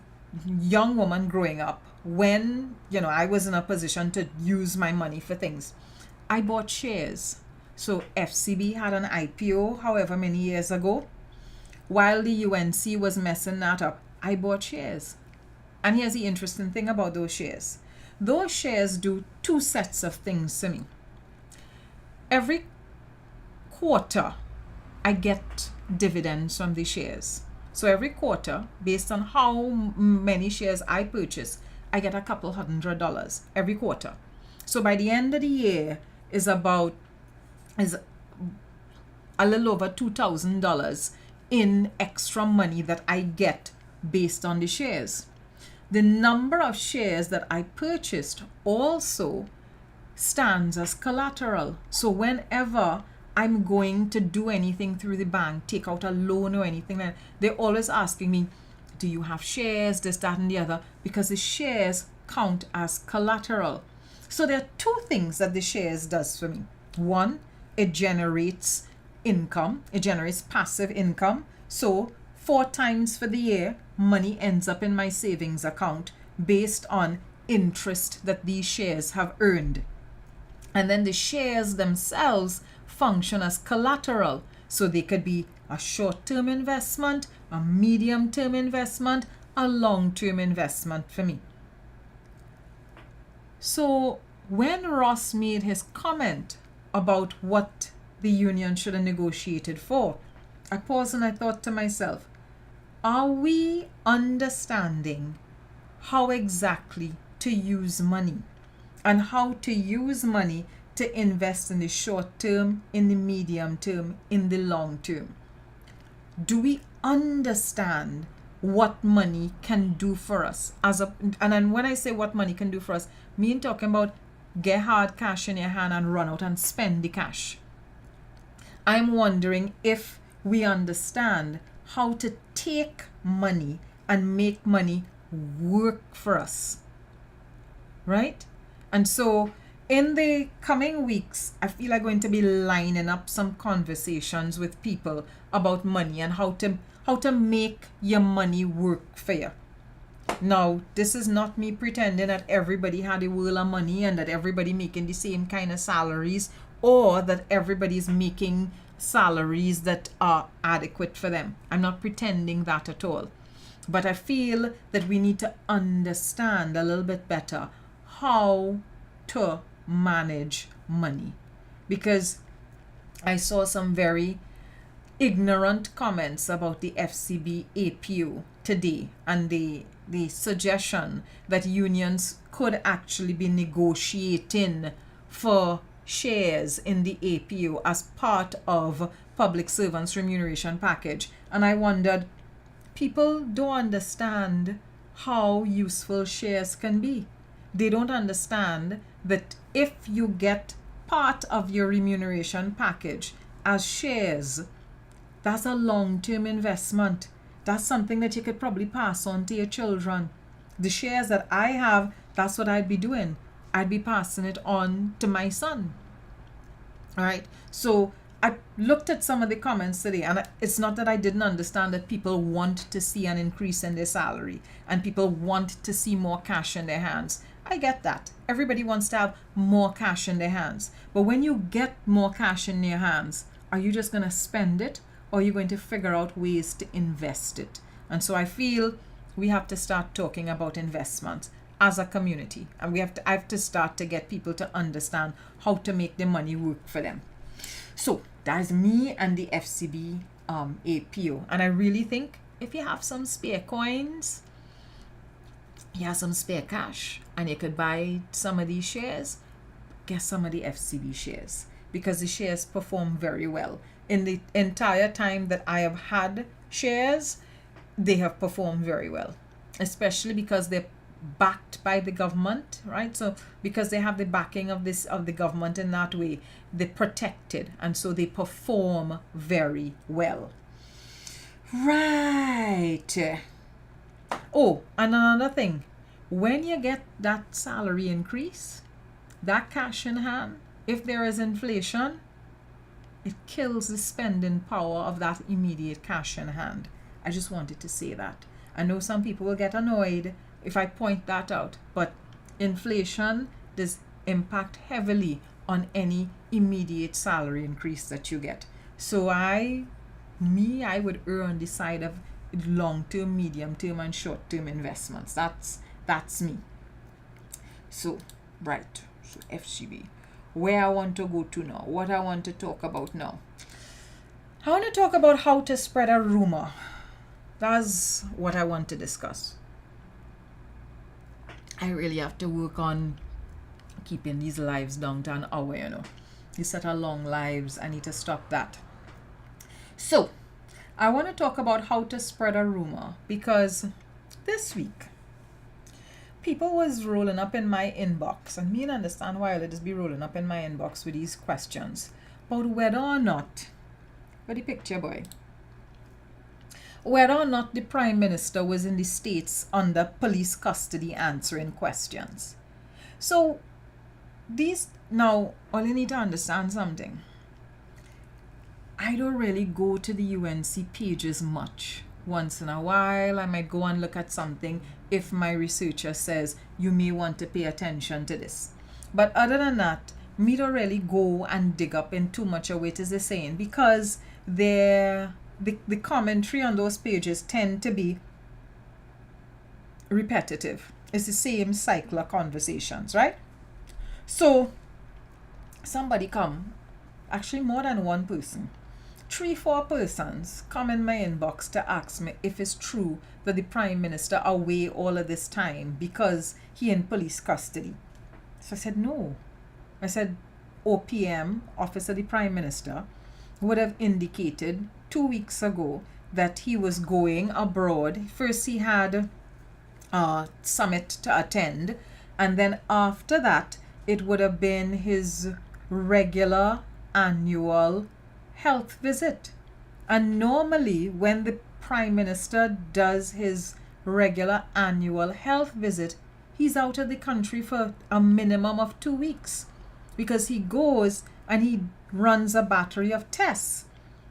young woman growing up, when I was in a position to use my money for things, I bought shares. So FCB had an IPO however many years ago. While the UNC was messing that up, I bought shares. And here's the interesting thing about those shares. Those shares do two sets of things to me. Every quarter, I get dividends from the shares. So every quarter, based on how many shares I purchase, I get a couple $100 every quarter. So by the end of the year is a little over $2,000 in extra money that I get based on the shares. The number of shares that I purchased also stands as collateral. So whenever I'm going to do anything through the bank, take out a loan or anything, they're always asking me, do you have shares, this, that, and the other, because the shares count as collateral. So there are two things that the shares does for me. One, it generates income. It generates passive income. So 4 times for the year, money ends up in my savings account based on interest that these shares have earned. And then the shares themselves function as collateral. So they could be a short-term investment, a medium-term investment, a long-term investment for me. So when Ross made his comment about what the union should have negotiated for, I paused and I thought to myself, are we understanding how exactly to use money and how to use money to invest in the short term, in the medium term, in the long term? Do we understand what money can do for us? And then when I say what money can do for us, me talking about get hard cash in your hand and run out and spend the cash. I'm wondering if we understand how to take money and make money work for us, right? And so in the coming weeks, I feel I'm going to be lining up some conversations with people about money and how to make your money work for you. Now, this is not me pretending that everybody had a world of money and that everybody making the same kind of salaries, or that everybody's making salaries that are adequate for them. I'm not pretending that at all. But I feel that we need to understand a little bit better how to manage money. Because I saw some very ignorant comments about the FCB APO today, and the suggestion that unions could actually be negotiating for shares in the APO as part of public servants remuneration package. And I wondered, people don't understand how useful shares can be. They don't understand that if you get part of your remuneration package as shares, that's a long-term investment. That's something that you could probably pass on to your children. The shares that I have, that's what I'd be doing. I'd be passing it on to my son. All right. So I looked at some of the comments today, and it's not that I didn't understand that people want to see an increase in their salary and people want to see more cash in their hands. I get that. Everybody wants to have more cash in their hands. But when you get more cash in your hands, are you just going to spend it, or are you going to figure out ways to invest it? And so I feel we have to start talking about investments as a community, and I have to start to get people to understand how to make the money work for them. So that's me and the FCB APO. And I really think if you have some spare coins, you have some spare cash, and you could buy some of these shares, get some of the FCB shares, because the shares perform very well. In the entire time that I have had shares, they have performed very well, especially because they're backed by the government, right? So because they have the backing of the government in that way, they're protected, and so they perform very well. Right. Oh, and another thing, when you get that salary increase, that cash in hand, if there is inflation, it kills the spending power of that immediate cash in hand. I just wanted to say that. I know some people will get annoyed if I point that out, but inflation does impact heavily on any immediate salary increase that you get. So I would err on the side of long-term, medium-term, and short-term investments. That's me. So, right. So FCB. Where I want to go to now. What I want to talk about now. I want to talk about how to spread a rumor. That's what I want to discuss. I really have to work on keeping these lives down to an hour, you know. These such a long lives. I need to stop that. So, I want to talk about how to spread a rumor, because this week people was rolling up in my inbox, and me didn't understand why they just be rolling up in my inbox with these questions about whether or not, for the picture boy, whether or not the Prime Minister was in the States under police custody answering questions. So now all you need to understand something. I don't really go to the UNC pages much. Once in a while, I might go and look at something if my researcher says you may want to pay attention to this. But other than that, me don't really go and dig up in too much of what is the saying, because the commentary on those pages tend to be repetitive. It's the same cycle of conversations, right? So somebody come, actually more than one person, 3-4 persons come in my inbox to ask me if it's true that the Prime Minister away all of this time because he in police custody. So I said no. I said OPM, Office of the Prime Minister, would have indicated 2 weeks ago that he was going abroad. First he had a summit to attend, and then after that it would have been his regular annual health visit. And normally when the Prime Minister does his regular annual health visit, he's out of the country for a minimum of 2 weeks, because he goes and he runs a battery of tests.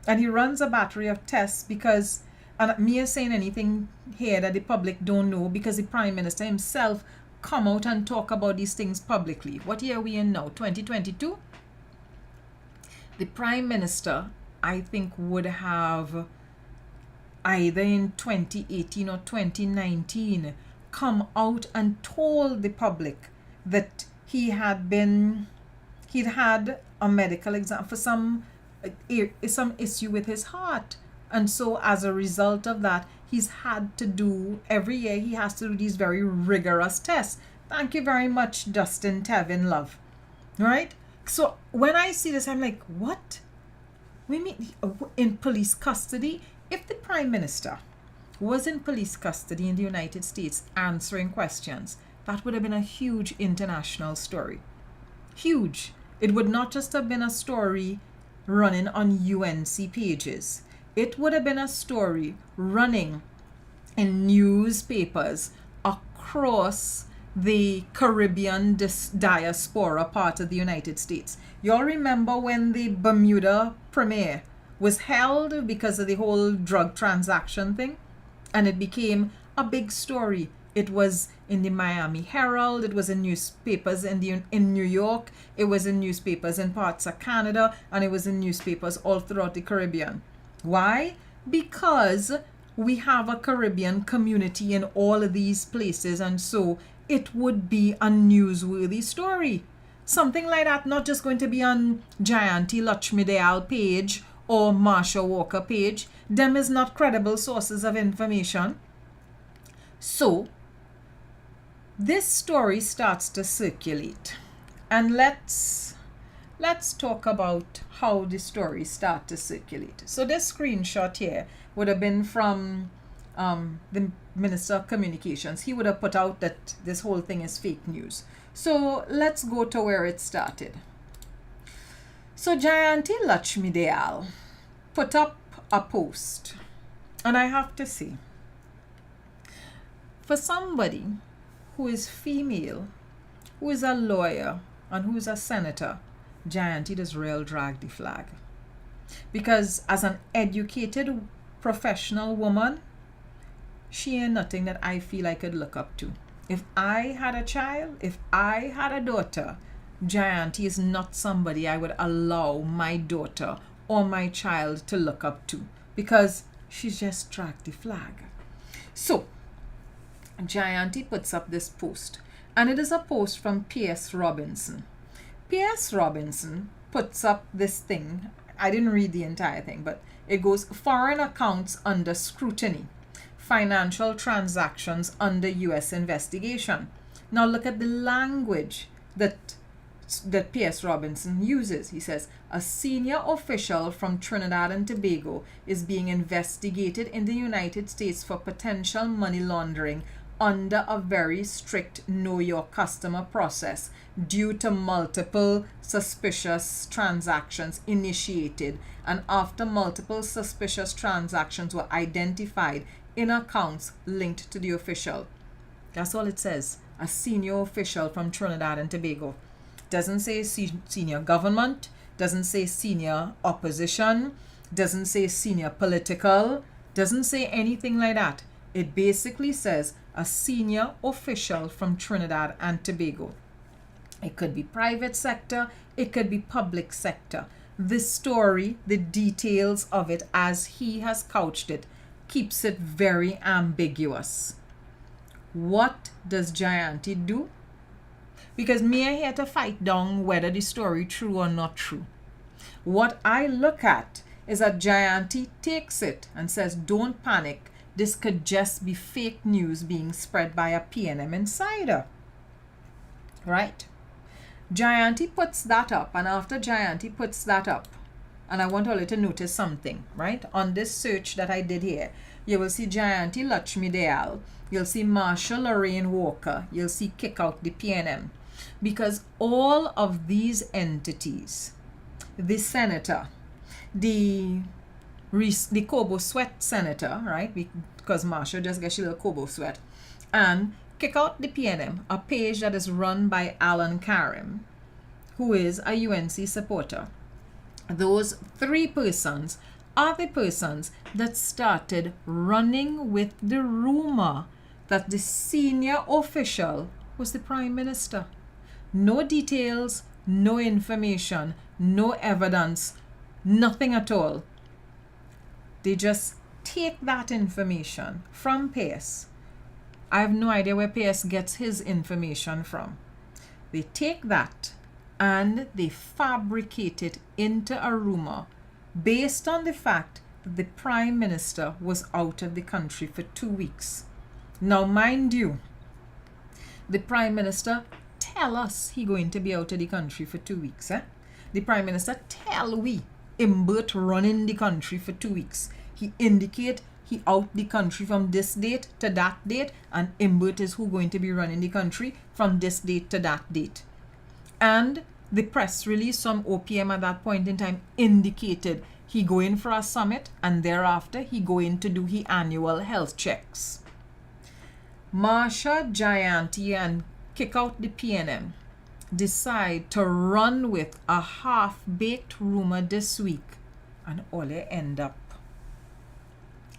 And he runs a battery of tests because, and me is saying anything here that the public don't know, because the Prime Minister himself come out and talk about these things publicly. What year are we in now? 2022? The Prime Minister, I think, would have either in 2018 or 2019 come out and told the public that he had been he'd had a medical exam for some issue with his heart. And so as a result of that, he's had to do, every year he has to do these very rigorous tests. Thank you very much, Dustin Tevin Love. Right? So when I see this, I'm like, what? We mean in police custody? If the Prime Minister was in police custody in the United States answering questions, that would have been a huge international story. Huge. It would not just have been a story running on UNC pages. It would have been a story running in newspapers across the Caribbean diaspora part of the United States. Y'all remember when the Bermuda premiere was held because of the whole drug transaction thing? And it became a big story. It was in the Miami Herald, it was in newspapers in New York, it was in newspapers in parts of Canada, and it was in newspapers all throughout the Caribbean. Why? Because we have a Caribbean community in all of these places, and so it would be a newsworthy story. Something like that, not just going to be on Jayanti Lakshmidayal page or Marsha Walker page. Them is not credible sources of information. So this story starts to circulate, and let's talk about how the story start to circulate. So this screenshot here would have been from the Minister of Communications. He would have put out that this whole thing is fake news. So let's go to where it started. So Jayanti Lakshmidayal put up a post, and I have to say, for somebody who is female, who is a lawyer, and who is a senator, Jayanti does real drag the flag. Because as an educated professional woman, she ain't nothing that I feel I could look up to. If I had a child, if I had a daughter, Jayanti is not somebody I would allow my daughter or my child to look up to, because she's just dragged the flag. So Jayanti puts up this post, and it is a post from P.S. Robinson. P.S. Robinson puts up this thing. I didn't read the entire thing, but it goes, foreign accounts under scrutiny, financial transactions under U.S. investigation. Now look at the language that P.S. Robinson uses. He says, a senior official from Trinidad and Tobago is being investigated in the United States for potential money laundering under a very strict know your customer process due to multiple suspicious transactions initiated, and after multiple suspicious transactions were identified in accounts linked to the official. That's all it says. A senior official from Trinidad and Tobago. Doesn't say senior government, doesn't say senior opposition, doesn't say senior political, doesn't say anything like that. It basically says a senior official from Trinidad and Tobago. It could be private sector, it could be public sector. This story, the details of it as he has couched it, keeps it very ambiguous. What does Jayanti do? Because me are here to fight down whether the story true or not true. What I look at is that Jayanti takes it and says, don't panic. This could just be fake news being spread by a PNM insider. Right? Jayanti puts that up, and after Jayanti puts that up, and I want all you to notice something, right? On this search that I did here, you will see Jayanti Lakshmidayal, you'll see Marsha Lorraine Walker, you'll see Kick Out the PNM. Because all of these entities, the senator, the Kobo Sweat senator, right? Because Marsha just gets a little Kobo Sweat. And Kick Out the PNM, a page that is run by Alan Karim, who is a UNC supporter. Those three persons are the persons that started running with the rumor that the senior official was the Prime Minister. No details, no information, no evidence, nothing at all. They just take that information from Pierce. I have no idea where Pierce gets his information from. They take that and they fabricate it into a rumor based on the fact that the Prime Minister was out of the country for 2 weeks. Now, mind you, the Prime Minister tell us he going to be out of the country for 2 weeks. The Prime Minister tell we Imbert running the country for 2 weeks. He indicate he out the country from this date to that date, and Imbert is who going to be running the country from this date to that date. And the press release from OPM at that point in time indicated he go in for a summit, and thereafter he go in to do his annual health checks. Marsha, Jayanti, and kick out the PNM decide to run with a half-baked rumor this week, and all they end up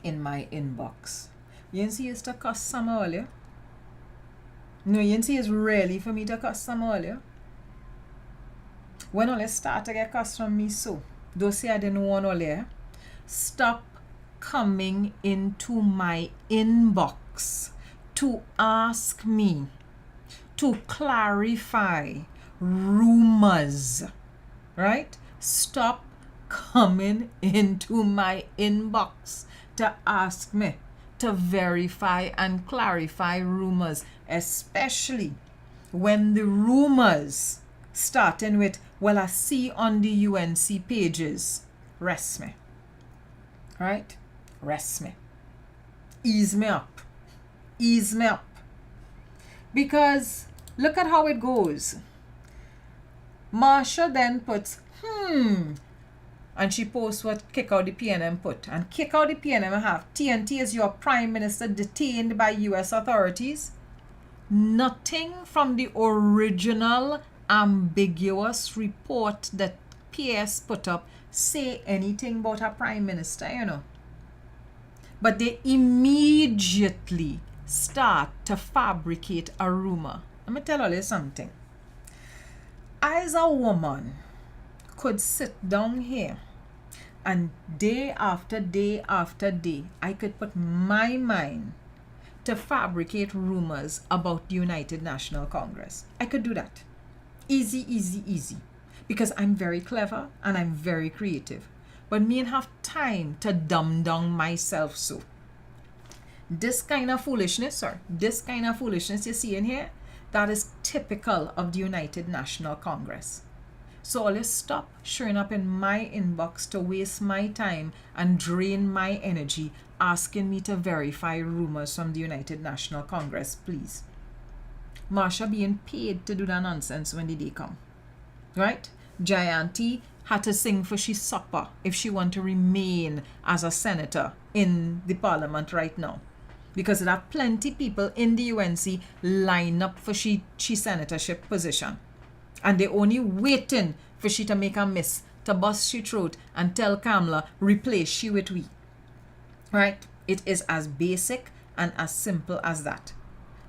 in my inbox. You see it's to cuss some earlier? No, you see it's really for me to cuss some earlier? When all they start to get cuss from me, so don't say I didn't want all there. Stop coming into my inbox to ask me to clarify rumors, right? Stop coming into my inbox to ask me to verify and clarify rumors, especially when the rumors starting with, well, I see on the UNC pages. Rest me, right? Rest me. Ease me up. Ease me up. Because look at how it goes. Marsha then puts, and she posts what Kick Out the PNM put. And Kick Out the PNM have, TNT is your Prime Minister detained by US authorities. Nothing from the original ambiguous report that PS put up say anything about a Prime Minister, you know. But they immediately start to fabricate a rumor. Let me tell you something. As a woman could sit down here and day after day after day, I could put my mind to fabricate rumors about the United National Congress. I could do that. Easy, easy, easy. Because I'm very clever and I'm very creative. But me ain't have time to dumb down myself so. This kind of foolishness, you see in here, that is typical of the United National Congress. So let's stop showing up in my inbox to waste my time and drain my energy asking me to verify rumors from the United National Congress, please. Marsha being paid to do that nonsense when the day come. Right? Jayanti had to sing for she supper if she want to remain as a senator in the parliament right now. Because there are plenty people in the UNC line up for she senatorship position. And they only waiting for she to make a miss, to bust she throat and tell Kamala, replace she with we. Right? It is as basic and as simple as that.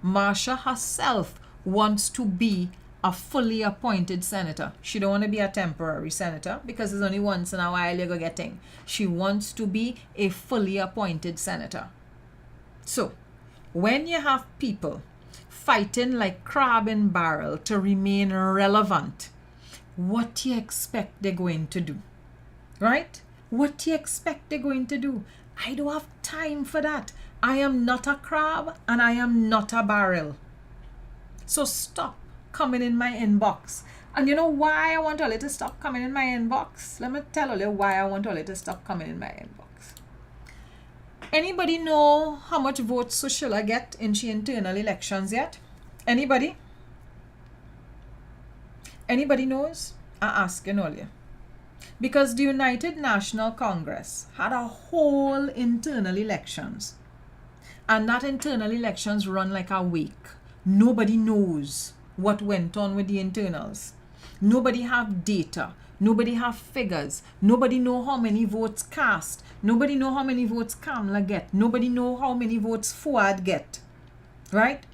Marsha herself wants to be a fully appointed senator. She don't want to be a temporary senator because it's only once in a while you're getting. She wants to be a fully appointed senator. So, when you have people fighting like crab in barrel to remain relevant, what do you expect they're going to do? Right? What do you expect they're going to do? I don't have time for that. I am not a crab and I am not a barrel. So stop coming in my inbox. And you know why I want all it to stop coming in my inbox? Let me tell you why I want all it to stop coming in my inbox. Anybody know how much votes Sushila get in she internal elections yet? Anybody? Anybody knows? I ask you earlier. Because the United National Congress had a whole internal elections. And that internal elections run like a week. Nobody knows what went on with the internals. Nobody have data. Nobody have figures. Nobody know how many votes cast. Nobody know how many votes Kamala get. Nobody know how many votes Fuad get. Right?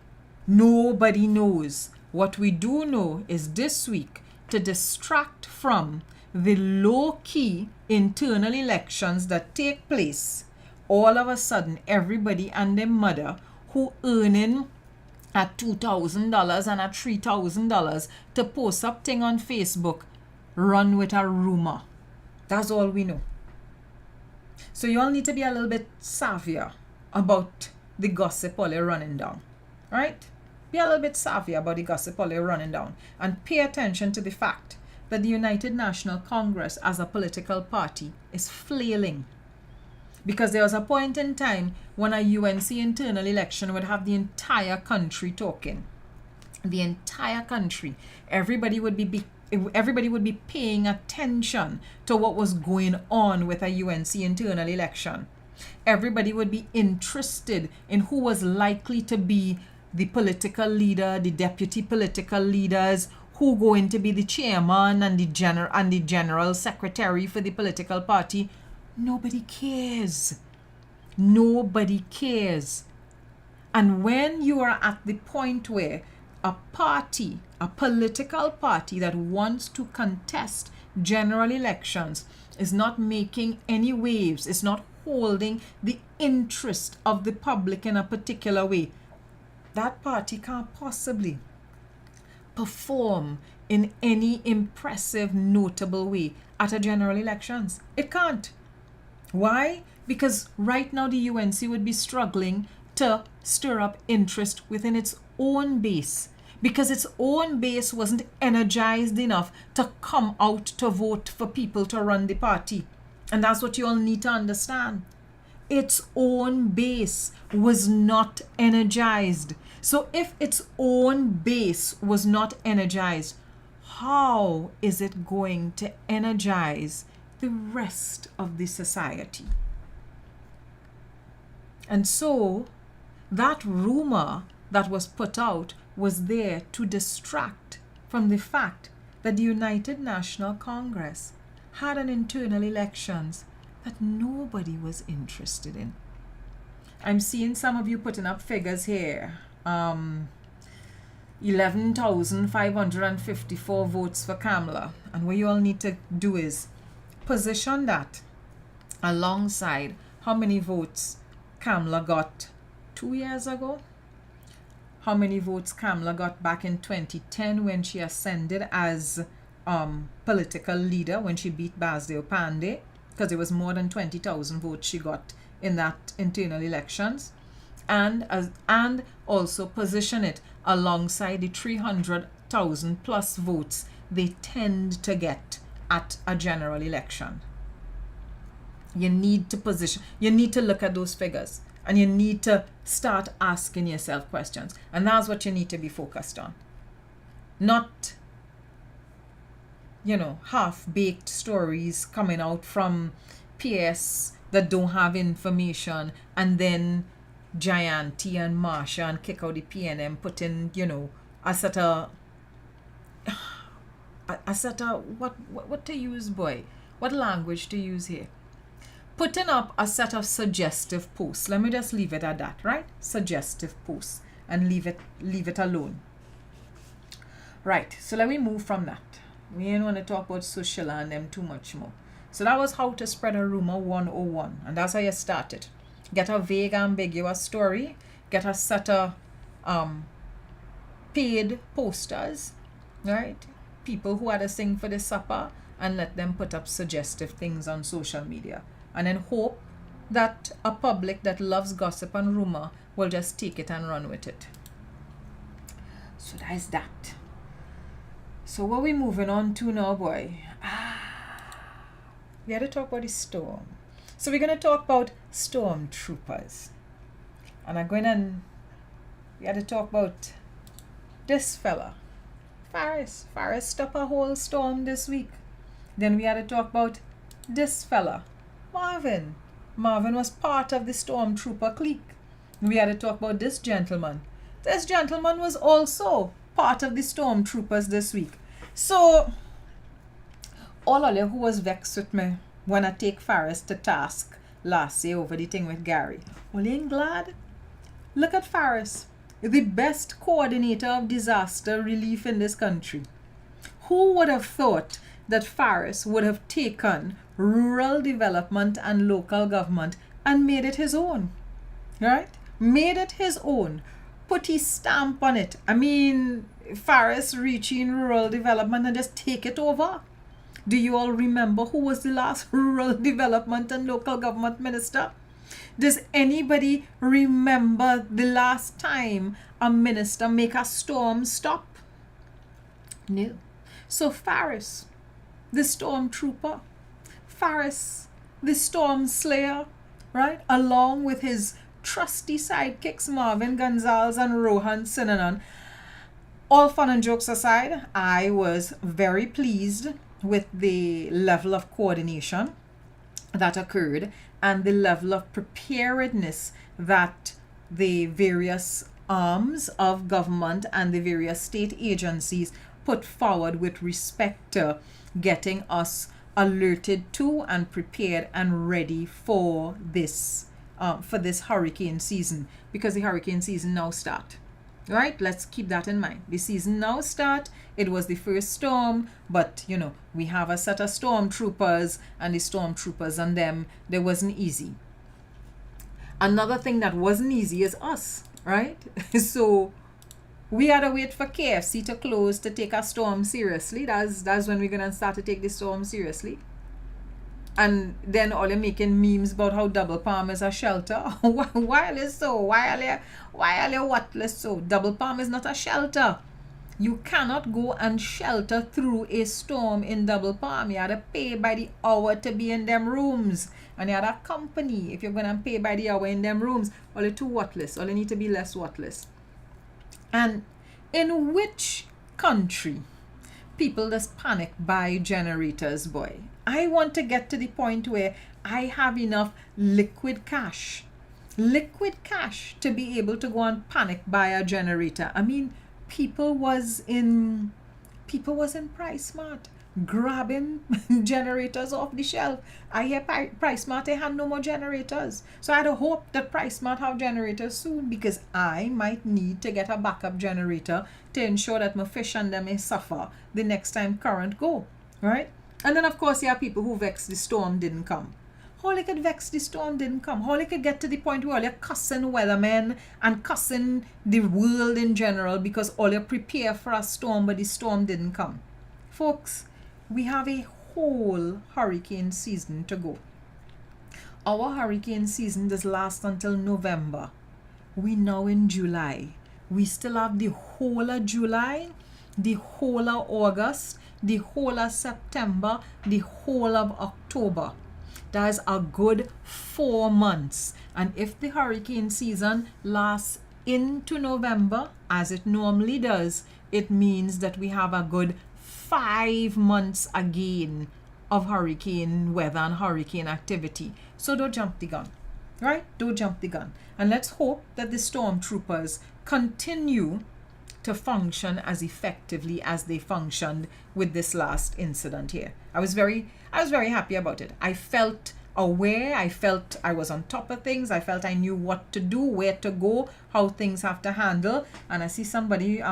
Nobody knows. What we do know is this week, to distract from the low-key internal elections that take place, all of a sudden everybody and their mother who earning at $2,000 and at $3,000 to post up thing on Facebook, run with a rumor. That's all we know. So you all need to be a little bit savvier about the gossip all you're running down, right? Be a little bit savvy about the gossip all you're running down, and pay attention to the fact that the United National Congress as a political party is flailing. Because there was a point in time when a UNC internal election would have the entire country talking. The entire country. Everybody would be paying attention to what was going on with a UNC internal election. Everybody would be interested in who was likely to be the political leader, the deputy political leaders, who going to be the chairman and the general secretary for the political party. Nobody cares. Nobody cares. And when you are at the point where a party, a political party that wants to contest general elections is not making any waves, is not holding the interest of the public in a particular way, that party can't possibly perform in any impressive, notable way at a general elections. It can't. Why? Because right now the UNC would be struggling to stir up interest within its own base, because its own base wasn't energized enough to come out to vote for people to run the party. And that's what you all need to understand. Its own base was not energized. So if its own base was not energized, how is it going to energize the rest of the society? And so that rumor that was put out was there to distract from the fact that the United National Congress had an internal elections that nobody was interested in. I'm seeing some of you putting up figures here. 11,554 votes for Kamala. And what you all need to do is position that alongside how many votes Kamala got 2 years ago, how many votes Kamala got back in 2010 when she ascended as political leader, when she beat Basdeo Pandey, because it was more than 20,000 votes she got in that internal elections, and also position it alongside the 300,000 plus votes they tend to get at a general election. You need to look at those figures, and you need to start asking yourself questions. And that's what you need to be focused on. Not, half-baked stories coming out from PS that don't have information, and then Gianti and Marsha and kick out the PNM, put in, a set of what to use, boy? What language to use here? Putting up a set of suggestive posts. Let me just leave it at that, right? Suggestive posts, and leave it alone. Right, so let me move from that. We ain't want to talk about social and them too much more. So that was how to spread a rumor 101, and that's how you started. Get a vague, ambiguous story. Get a set of paid posters, right? People who had to sing for the supper, and let them put up suggestive things on social media. And then hope that a public that loves gossip and rumor will just take it and run with it. So that's that. So what we moving on to now, boy? We had to talk about the storm. So we're going to talk about stormtroopers. And we had to talk about this fella, Faris. Faris stopped a whole storm this week. Then we had to talk about this fella, Marvin. Marvin was part of the stormtrooper clique. We had to talk about this gentleman. This gentleman was also part of the stormtroopers this week. So, all of you who was vexed with me when I take Faris to task last year over the thing with Gary, well, you ain't glad? Look at Faris, the best coordinator of disaster relief in this country. Who would have thought that Faris would have taken rural development and local government and made it his own, right? Made it his own. put his stamp on it. I mean, Faris reaching rural development and just take it over. Do you all remember who was the last rural development and local government minister? Does anybody remember the last time a minister make a storm stop? No. So Faris, the stormtrooper, Faris, the storm slayer, right, along with his trusty sidekicks Marvin Gonzalez and Rohan Sinanan. All fun and jokes aside, I was very pleased with the level of coordination that occurred and the level of preparedness that the various arms of government and the various state agencies put forward with respect to getting us alerted to and prepared and ready for this hurricane season, because the hurricane season now start. Right? Let's keep that in mind. The season now start. It was the first storm, but you know, we have a set of stormtroopers, and the stormtroopers and them, they wasn't easy. Another thing that wasn't easy is us, right? So we had to wait for KFC to close to take a storm seriously. That's when we're gonna start to take the storm seriously. And then all you're making memes about how Double Palm is a shelter. Why is so? Why are you worthless so? Double Palm is not a shelter. You cannot go and shelter through a storm in Double Palm. You had to pay by the hour to be in them rooms. And you had a company if you're going to pay by the hour in them rooms. All you're too worthless. All you need to be less worthless. And in which country people just panic buy generators, boy? I want to get to the point where I have enough liquid cash to be able to go and panic buy a generator. I mean, people was in PriceSmart grabbing generators off the shelf. I hear PriceSmart, they had no more generators. So I had to hope that PriceSmart have generators soon, because I might need to get a backup generator to ensure that my fish and them may suffer the next time current go, right? And then of course you have people who vex the storm didn't come. How they could vex the storm didn't come? How they could get to the point where you're cussing weathermen and cussing the world in general because all you prepare for a storm but the storm didn't come? Folks, we have a whole hurricane season to go. Our hurricane season does last until November. We now in July. We still have the whole of July, the whole of August, the whole of September, the whole of October. That is a good 4 months. And if the hurricane season lasts into November, as it normally does, it means that we have a good 5 months again of hurricane weather and hurricane activity. So don't jump the gun, right? Don't jump the gun. And let's hope that the stormtroopers continue to function as effectively as they functioned with this last incident here. I was very happy about it. I felt aware. I felt I was on top of things. I felt I knew what to do, where to go, how things have to handle. And I see somebody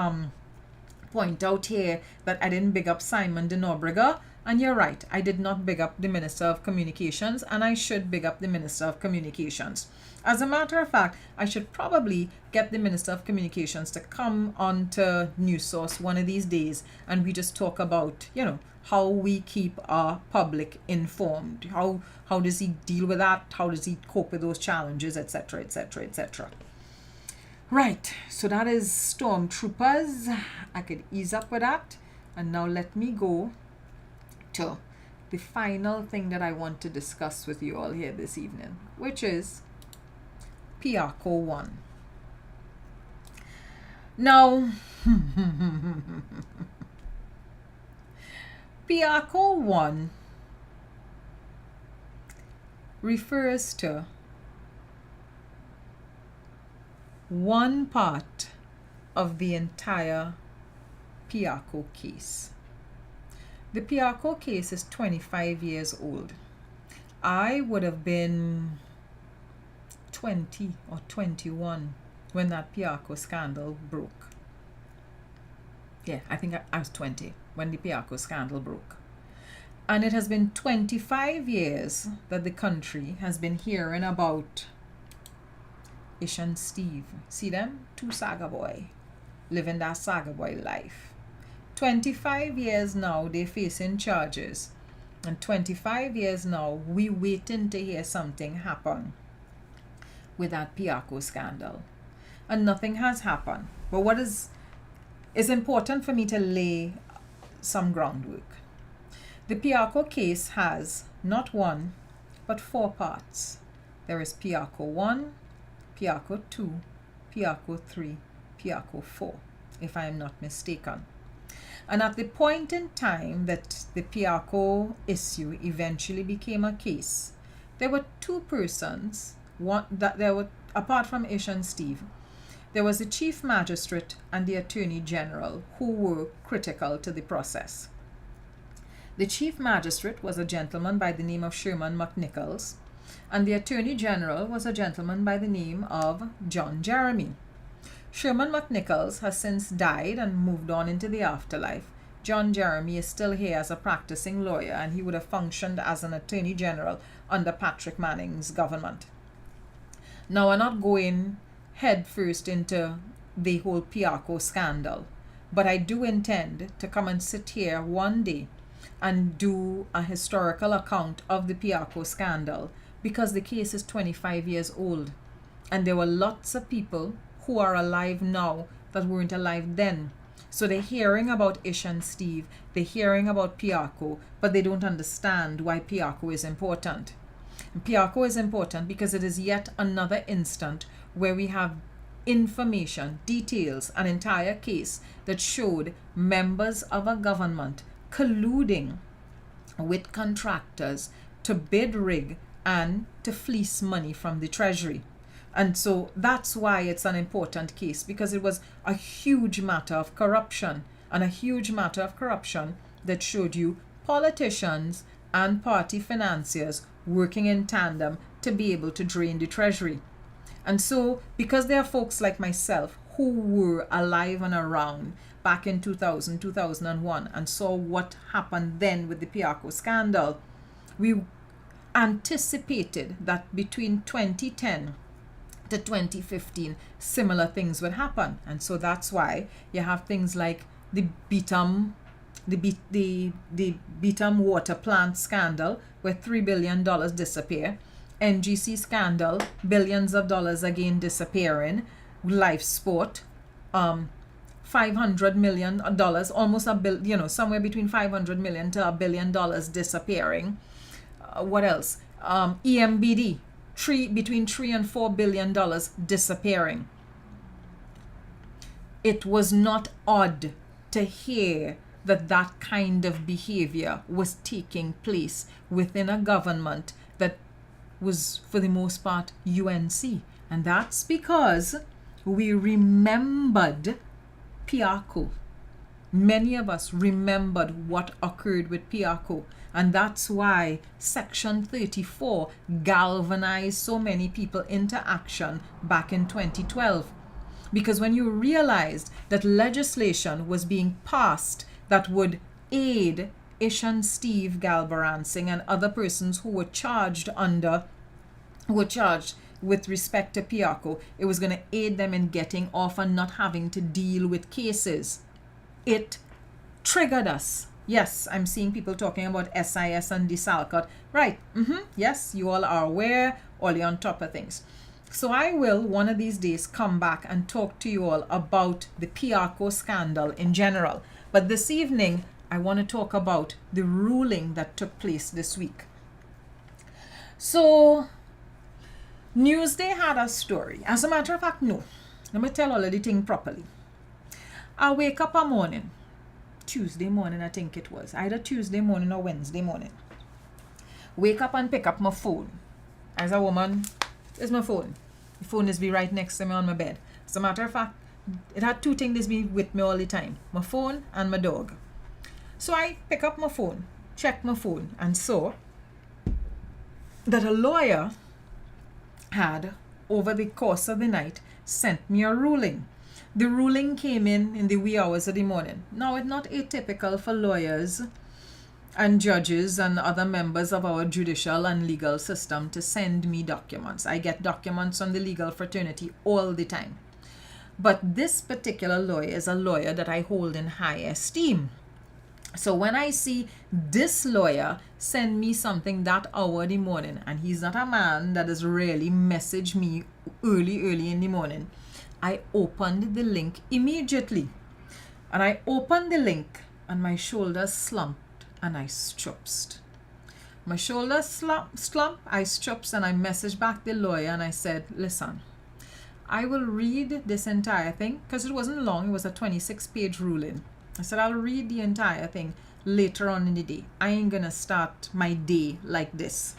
point out here that I didn't big up Simon de Nobrega. And you're right, I did not big up the Minister of Communications, and I should big up the Minister of Communications. As a matter of fact, I should probably get the Minister of Communications to come on to News Source one of these days, and we just talk about, you know, how we keep our public informed. How does he deal with that? How does he cope with those challenges, etc., etc., etc. Right, so that is stormtroopers. I could ease up with that. And now let me go to the final thing that I want to discuss with you all here this evening, which is Piarco 1. Now, Piarco 1 refers to one part of the entire Piarco case. The Piarco case is 25 years old. I would have been 20 or 21 when that Piarco scandal broke. Yeah, I think I was 20 when the Piarco scandal broke. And it has been 25 years that the country has been hearing about Ish and Steve. See them? Two saga boy. Living that saga boy life. 25 years now they facing charges. And 25 years now we waiting to hear something happen with that Piarco scandal. And nothing has happened. But what is important for me to lay some groundwork. The Piarco case has not one, but 4 parts. There is Piarco 1, Piarco 2, Piarco 3, Piarco 4, if I am not mistaken. And at the point in time that the Piarco issue eventually became a case, there were 2 persons, apart from Ish and Steve, there was the Chief Magistrate and the Attorney General who were critical to the process. The Chief Magistrate was a gentleman by the name of Sherman McNichols, and the Attorney General was a gentleman by the name of John Jeremy. Sherman McNichols has since died and moved on into the afterlife. John Jeremy is still here as a practicing lawyer, and he would have functioned as an Attorney General under Patrick Manning's government. Now, we're not going head first into the whole Piarco scandal, but I do intend to come and sit here one day and do a historical account of the Piarco scandal, because the case is 25 years old and there were lots of people who are alive now that weren't alive then. So they're hearing about Ish and Steve, they're hearing about Piarco, but they don't understand why Piarco is important. And Piarco is important because it is yet another instant where we have information, details, an entire case that showed members of a government colluding with contractors to bid rig and to fleece money from the treasury. And so that's why it's an important case, because it was a huge matter of corruption, and a huge matter of corruption that showed you politicians and party financiers working in tandem to be able to drain the treasury. And so, because there are folks like myself who were alive and around back in 2000, 2001 and saw what happened then with the Piarco scandal, we anticipated that between 2010 to 2015 similar things would happen. And so that's why you have things like the Beetham water plant scandal, where $3 billion disappear, NGC scandal, billions of dollars again disappearing, life sport, $500 million, almost a bill, somewhere between 500 million to $1 billion disappearing. What else? EMBD, between $3 and $4 billion disappearing. It was not odd to hear that kind of behavior was taking place within a government that was, for the most part, UNC. And that's because we remembered Piarco. Many of us remembered what occurred with Piarco. And that's why Section 34 galvanized so many people into action back in 2012. Because when you realized that legislation was being passed that would aid Ish and Steve Galbarancing and other persons who were charged with respect to Piarco, it was going to aid them in getting off and not having to deal with cases. It triggered us. Yes, I'm seeing people talking about SIS and DeSalcott. Right. Yes, you all are aware, all you're on top of things. So I will, one of these days, come back and talk to you all about the Piarco scandal in general. But this evening, I want to talk about the ruling that took place this week. So, Newsday had a story. As a matter of fact, no. Let me tell all of the thing properly. I wake up a morning, Tuesday morning I think it was, either Tuesday morning or Wednesday morning. Wake up and pick up my phone. As a woman, it's my phone. The phone is be right next to me on my bed. As a matter of fact, it had 2 things be with me all the time. My phone and my dog. So I pick up my phone, check my phone, and saw that a lawyer had, over the course of the night, sent me a ruling. The ruling came in the wee hours of the morning. Now, it's not atypical for lawyers and judges and other members of our judicial and legal system to send me documents. I get documents from the legal fraternity all the time. But this particular lawyer is a lawyer that I hold in high esteem. So when I see this lawyer send me something that hour in the morning, and he's not a man that has really messaged me early in the morning, I opened the link immediately. And I opened the link and my shoulders slumped and I stupsed. My shoulders slumped, I stupsed, and I messaged back the lawyer and I said, listen, I will read this entire thing, because it wasn't long, it was a 26-page ruling. I said, I'll read the entire thing later on in the day. I ain't gonna start my day like this.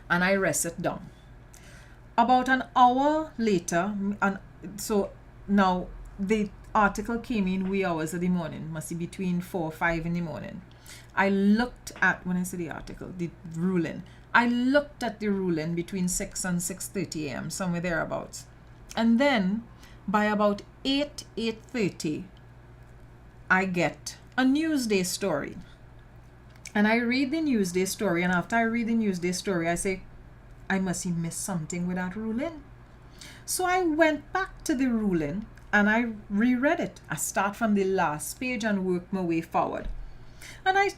And I rest it down. About an hour later, and so now the article came in wee hours of the morning, must be between 4 or 5 in the morning. I looked at, when I say the article, the ruling, I looked at the ruling between 6 and 6:30 a.m., somewhere thereabouts. And then by about 8:30, I get a Newsday story. And I read the Newsday story, and after I read the Newsday story, I say, I must have missed something with that ruling. So I went back to the ruling and I reread it. I start from the last page and work my way forward. And I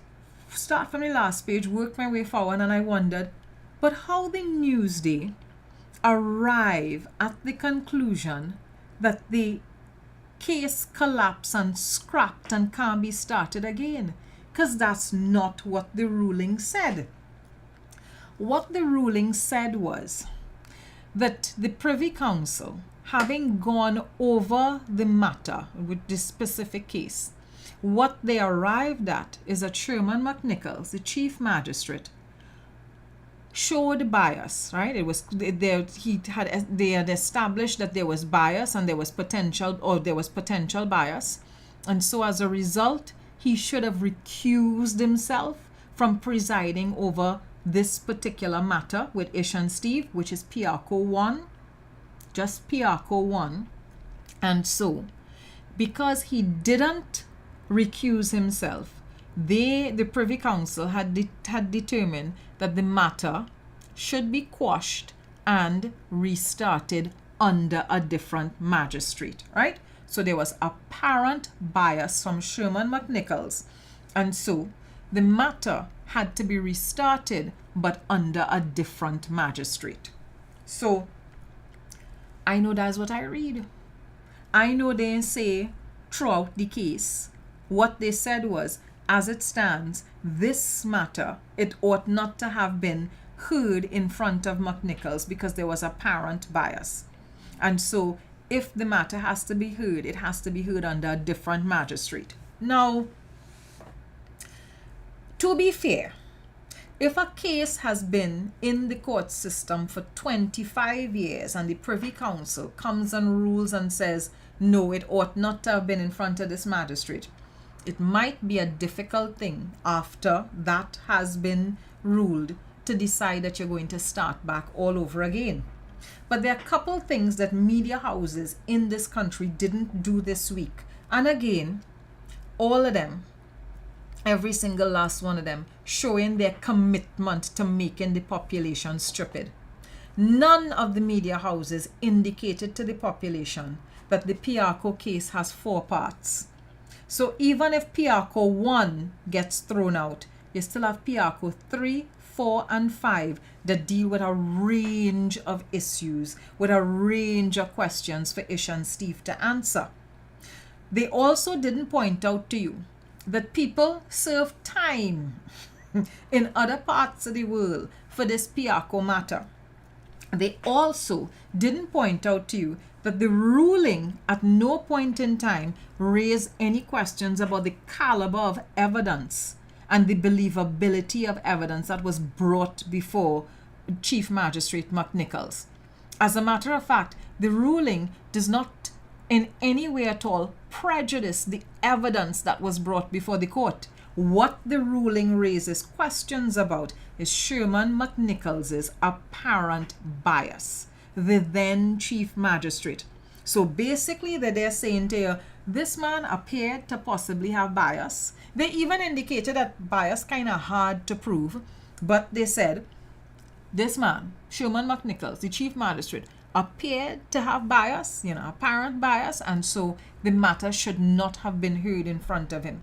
start from the last page, work my way forward, and I wondered, but how the Newsday arrive at the conclusion that the case collapsed and scrapped and can't be started again? Because that's not what the ruling said. What the ruling said was that the Privy Council, having gone over the matter with this specific case, what they arrived at is that Sherman McNichols, the chief magistrate, showed bias, right? It was they had established that there was bias and there was potential bias, and so as a result, he should have recused himself from presiding over this particular matter with Ish and Steve, which is Piarco 1, just Piarco 1. And so, because he didn't recuse himself, the Privy Council had determined that the matter should be quashed and restarted under a different magistrate, right? So there was apparent bias from Sherman McNichols, and so the matter had to be restarted but under a different magistrate. So I know that's what I read. I know they say throughout the case, what they said was, as it stands, this matter, it ought not to have been heard in front of McNichols because there was apparent bias. And so if the matter has to be heard, it has to be heard under a different magistrate. Now, to be fair, if a case has been in the court system for 25 years and the Privy Council comes and rules and says, no, it ought not to have been in front of this magistrate, it might be a difficult thing after that has been ruled to decide that you're going to start back all over again. But there are a couple things that media houses in this country didn't do this week. And again, all of them, every single last one of them, showing their commitment to making the population stupid. None of the media houses indicated to the population that the Piarco case has 4 parts. So even if Piarco 1 gets thrown out, you still have Piarco 3, 4, and 5 that deal with a range of issues, with a range of questions for Ish and Steve to answer. They also didn't point out to you that people serve time in other parts of the world for this Piarco matter. They also didn't point out to you that the ruling at no point in time raised any questions about the caliber of evidence and the believability of evidence that was brought before Chief Magistrate McNichols. As a matter of fact, the ruling does not in any way at all prejudice the evidence that was brought before the court. What the ruling raises questions about is Sherman McNichols' apparent bias, the then Chief Magistrate. So basically they're saying to you, this man appeared to possibly have bias. They even indicated that bias kind of hard to prove, but they said this man, Sherman McNichols, the chief magistrate, appeared to have bias, apparent bias, and so the matter should not have been heard in front of him.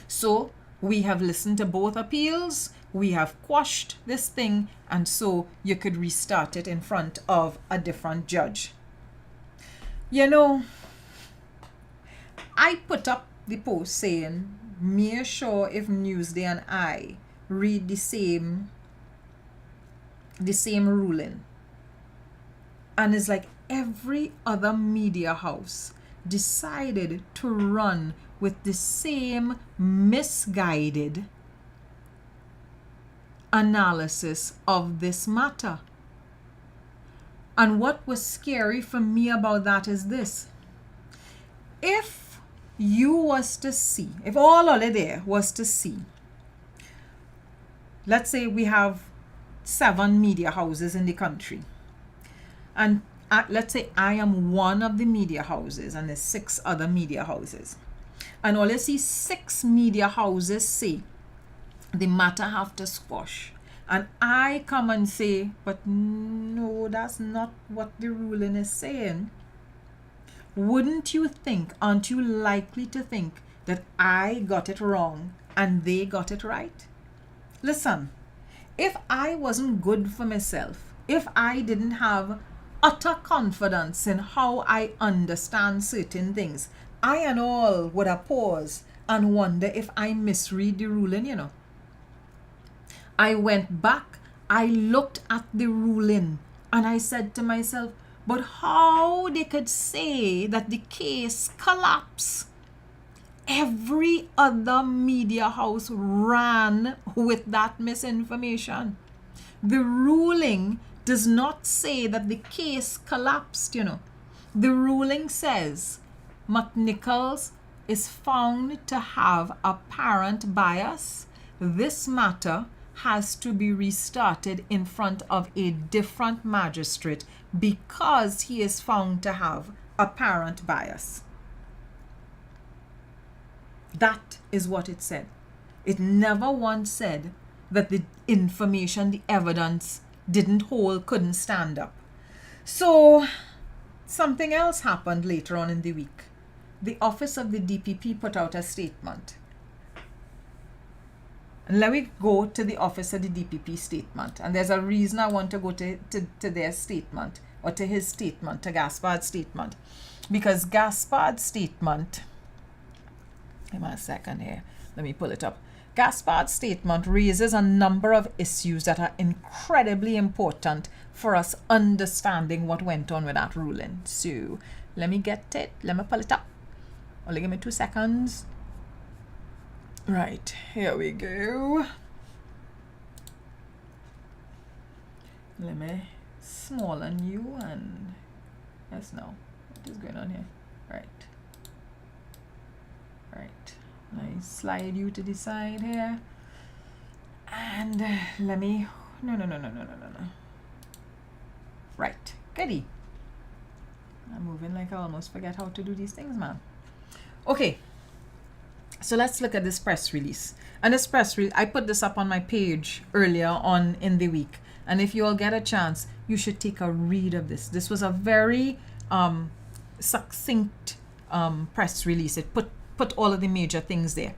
So we have listened to both appeals, we have quashed this thing, and so you could restart it in front of a different judge. I put up the post saying, make sure if Newsday and I read the same ruling. And it's like every other media house decided to run with the same misguided analysis of this matter. And what was scary for me about that is this. If you was to see, if all of it there was to see, let's say we have 7 media houses in the country, and let's say I am one of the media houses and there's 6 other media houses, and all you see 6 media houses say the matter have to squash, and I come and say, but no, that's not what the ruling is saying. Wouldn't you think, aren't you likely to think that I got it wrong and they got it right? Listen, if I wasn't good for myself, if I didn't have utter confidence in how I understand certain things, I and all would have paused and wonder if I misread the ruling, I went back, I looked at the ruling, and I said to myself, but how they could say that the case collapsed? Every other media house ran with that misinformation. The ruling does not say that the case collapsed, The ruling says McNichols is found to have apparent bias. This matter has to be restarted in front of a different magistrate because he is found to have apparent bias. That is what it said. It never once said that the information, the evidence didn't hold, couldn't stand up. So something else happened later on in the week. The office of the DPP put out a statement. And let me go to the office of the DPP statement. And there's a reason I want to go to their statement, or to his statement, to Gaspard's statement. Because Gaspard's statement, give me a second here, let me pull it up. Gaspard's statement raises a number of issues that are incredibly important for us understanding what went on with that ruling. So let me get it, let me pull it up. Only give me 2 seconds. Right, here we go. Let me smallen you and yes, no. What is going on here? Right. I slide you to the side here. And let me, no. Right, goody. I'm moving like I almost forget how to do these things, man. Okay. So let's look at this press release. And this press release, I put this up on my page earlier on in the week. And if you all get a chance, you should take a read of this. This was a very succinct press release. It put all of the major things there.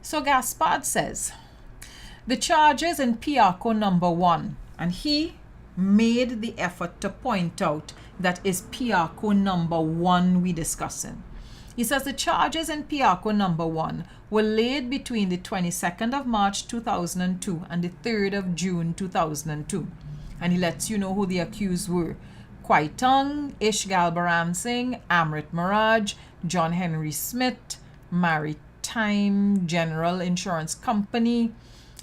So Gaspard says, the charges in Piarco number 1, and he made the effort to point out that is Piarco number 1 we discussing. He says the charges in Piarco number 1 were laid between the 22nd of March 2002 and the 3rd of June 2002. And he lets you know who the accused were. Kwai Tung, Ishgal Baram Singh, Amrit Miraj, John Henry Smith, Maritime General Insurance Company,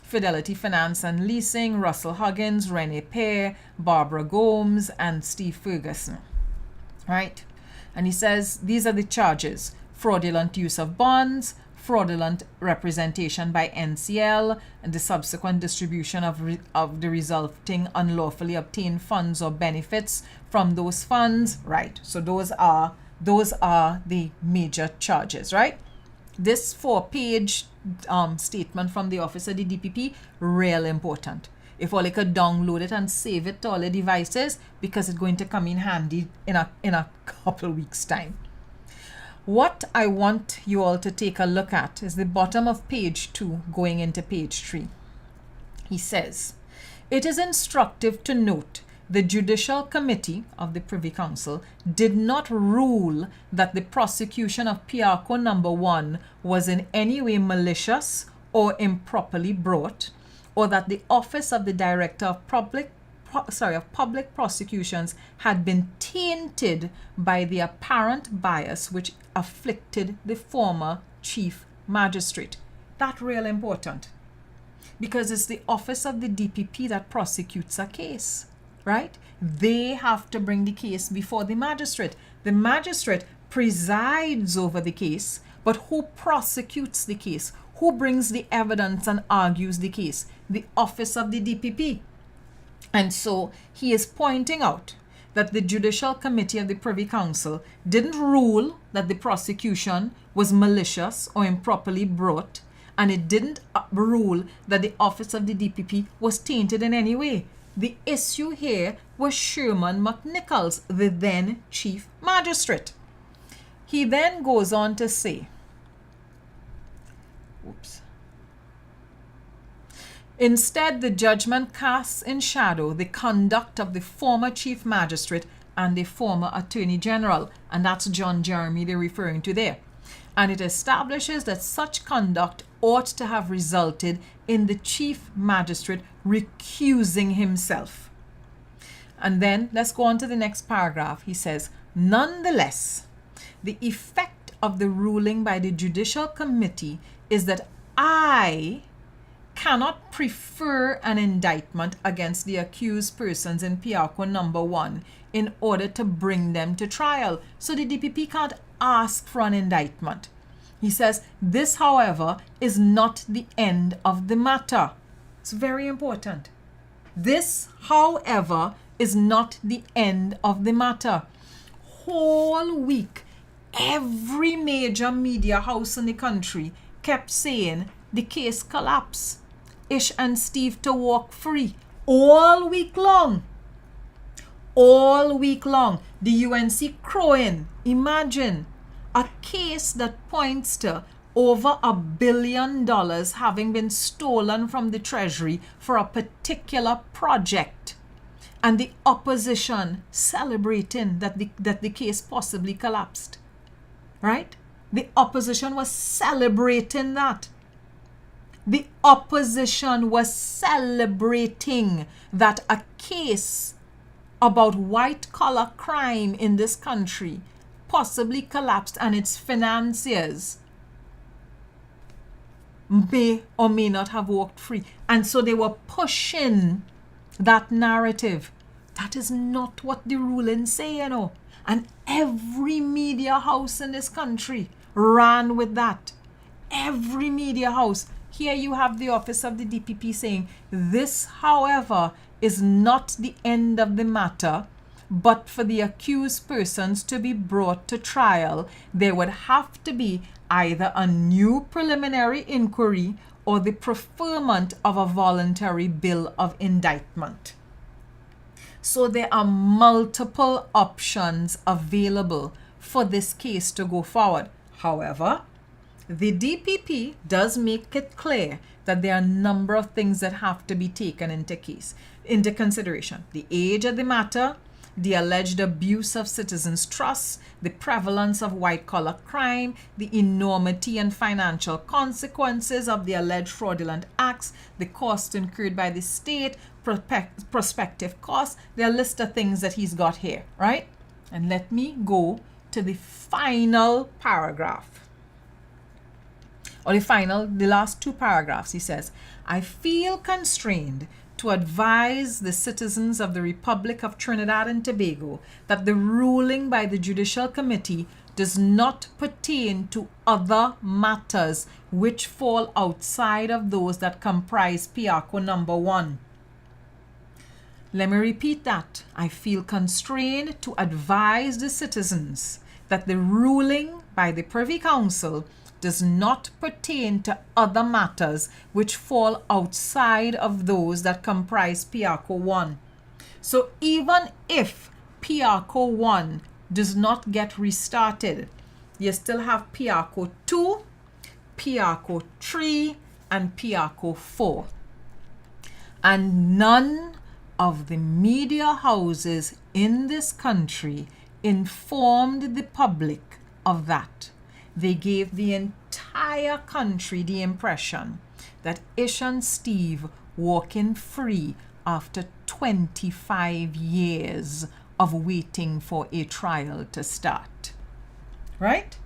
Fidelity Finance and Leasing, Russell Huggins, Rene Pear, Barbara Gomes, and Steve Ferguson. Right? And he says these are the charges: fraudulent use of bonds, fraudulent representation by NCL, and the subsequent distribution of the resulting unlawfully obtained funds or benefits from those funds. Right. So those are Those are the major charges, right? This 4-page statement from the Office of the DPP, real important. If all you could download it and save it to all the devices, because it's going to come in handy in a couple weeks time. What I want you all to take a look at is the bottom of page 2 going into page 3. He says, it is instructive to note the Judicial Committee of the Privy Council did not rule that the prosecution of Piarco No. 1 was in any way malicious or improperly brought, or that the Office of the Director of Public Prosecutions had been tainted by the apparent bias which afflicted the former Chief Magistrate. That's real important, because it's the Office of the DPP that prosecutes a case, right? They have to bring the case before the magistrate. The magistrate presides over the case, but who prosecutes the case? Who brings the evidence and argues the case? The Office of the DPP. And so he is pointing out that the Judicial Committee of the Privy Council didn't rule that the prosecution was malicious or improperly brought, and it didn't rule that the Office of the DPP was tainted in any way. The issue here was Sherman McNichols, the then Chief Magistrate. He then goes on to say, instead, the judgment casts in shadow the conduct of the former Chief Magistrate and the former Attorney General, and that's John Jeremy they're referring to there. And it establishes that such conduct ought to have resulted in the Chief Magistrate recusing himself. And then let's go on to the next paragraph. He says, nonetheless, the effect of the ruling by the Judicial Committee is that I cannot prefer an indictment against the accused persons in Piarco No. 1 in order to bring them to trial. So the DPP can't ask for an indictment. He says, this, however, is not the end of the matter. It's very important. This, however, is not the end of the matter. Whole week, every major media house in the country kept saying the case collapsed. Ish and Steve to walk free all week long. All week long. The UNC crowing. Imagine a case that points to over $1 billion having been stolen from the Treasury for a particular project, and the opposition celebrating that the case possibly collapsed. Right? The opposition was celebrating that. The opposition was celebrating that a case about white-collar crime in this country possibly collapsed, and its financiers may or may not have walked free. And so they were pushing that narrative. That is not what the ruling say, you know. And every media house in this country ran with that. Every media house. Here you have the Office of the DPP saying, this, however, is not the end of the matter, but for the accused persons to be brought to trial, there would have to be either a new preliminary inquiry or the preferment of a voluntary bill of indictment. So there are multiple options available for this case to go forward. However, the DPP does make it clear that there are a number of things that have to be taken into consideration. The age of the matter, the alleged abuse of citizens' trust, the prevalence of white-collar crime, the enormity and financial consequences of the alleged fraudulent acts, the cost incurred by the state, prospective costs. There are a list of things that he's got here, right? And let me go to the final paragraph. Or the last two paragraphs. He says, I feel constrained to advise the citizens of the Republic of Trinidad and Tobago that the ruling by the Judicial Committee does not pertain to other matters which fall outside of those that comprise Piarco No. 1. Let me repeat that. I feel constrained to advise the citizens that the ruling by the Privy Council does not pertain to other matters which fall outside of those that comprise Piarco 1. So even if Piarco 1 does not get restarted, you still have Piarco 2, Piarco 3, and Piarco 4. And none of the media houses in this country informed the public of that. They gave the entire country the impression that Ish and Steve walking free after 25 years of waiting for a trial to start. Right?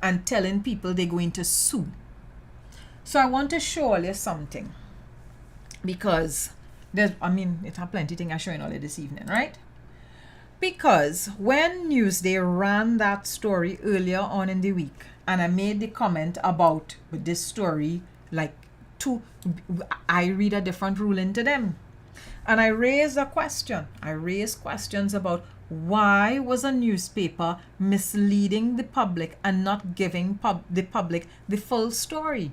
And telling people they're going to sue. So I want to show you something. Because it have plenty of things I'm showing all you this evening, right? Because when Newsday ran that story earlier on in the week, and I made the comment about this story, I read a different ruling to them. And I raised a question. I raised questions about why was a newspaper misleading the public and not giving the public the full story?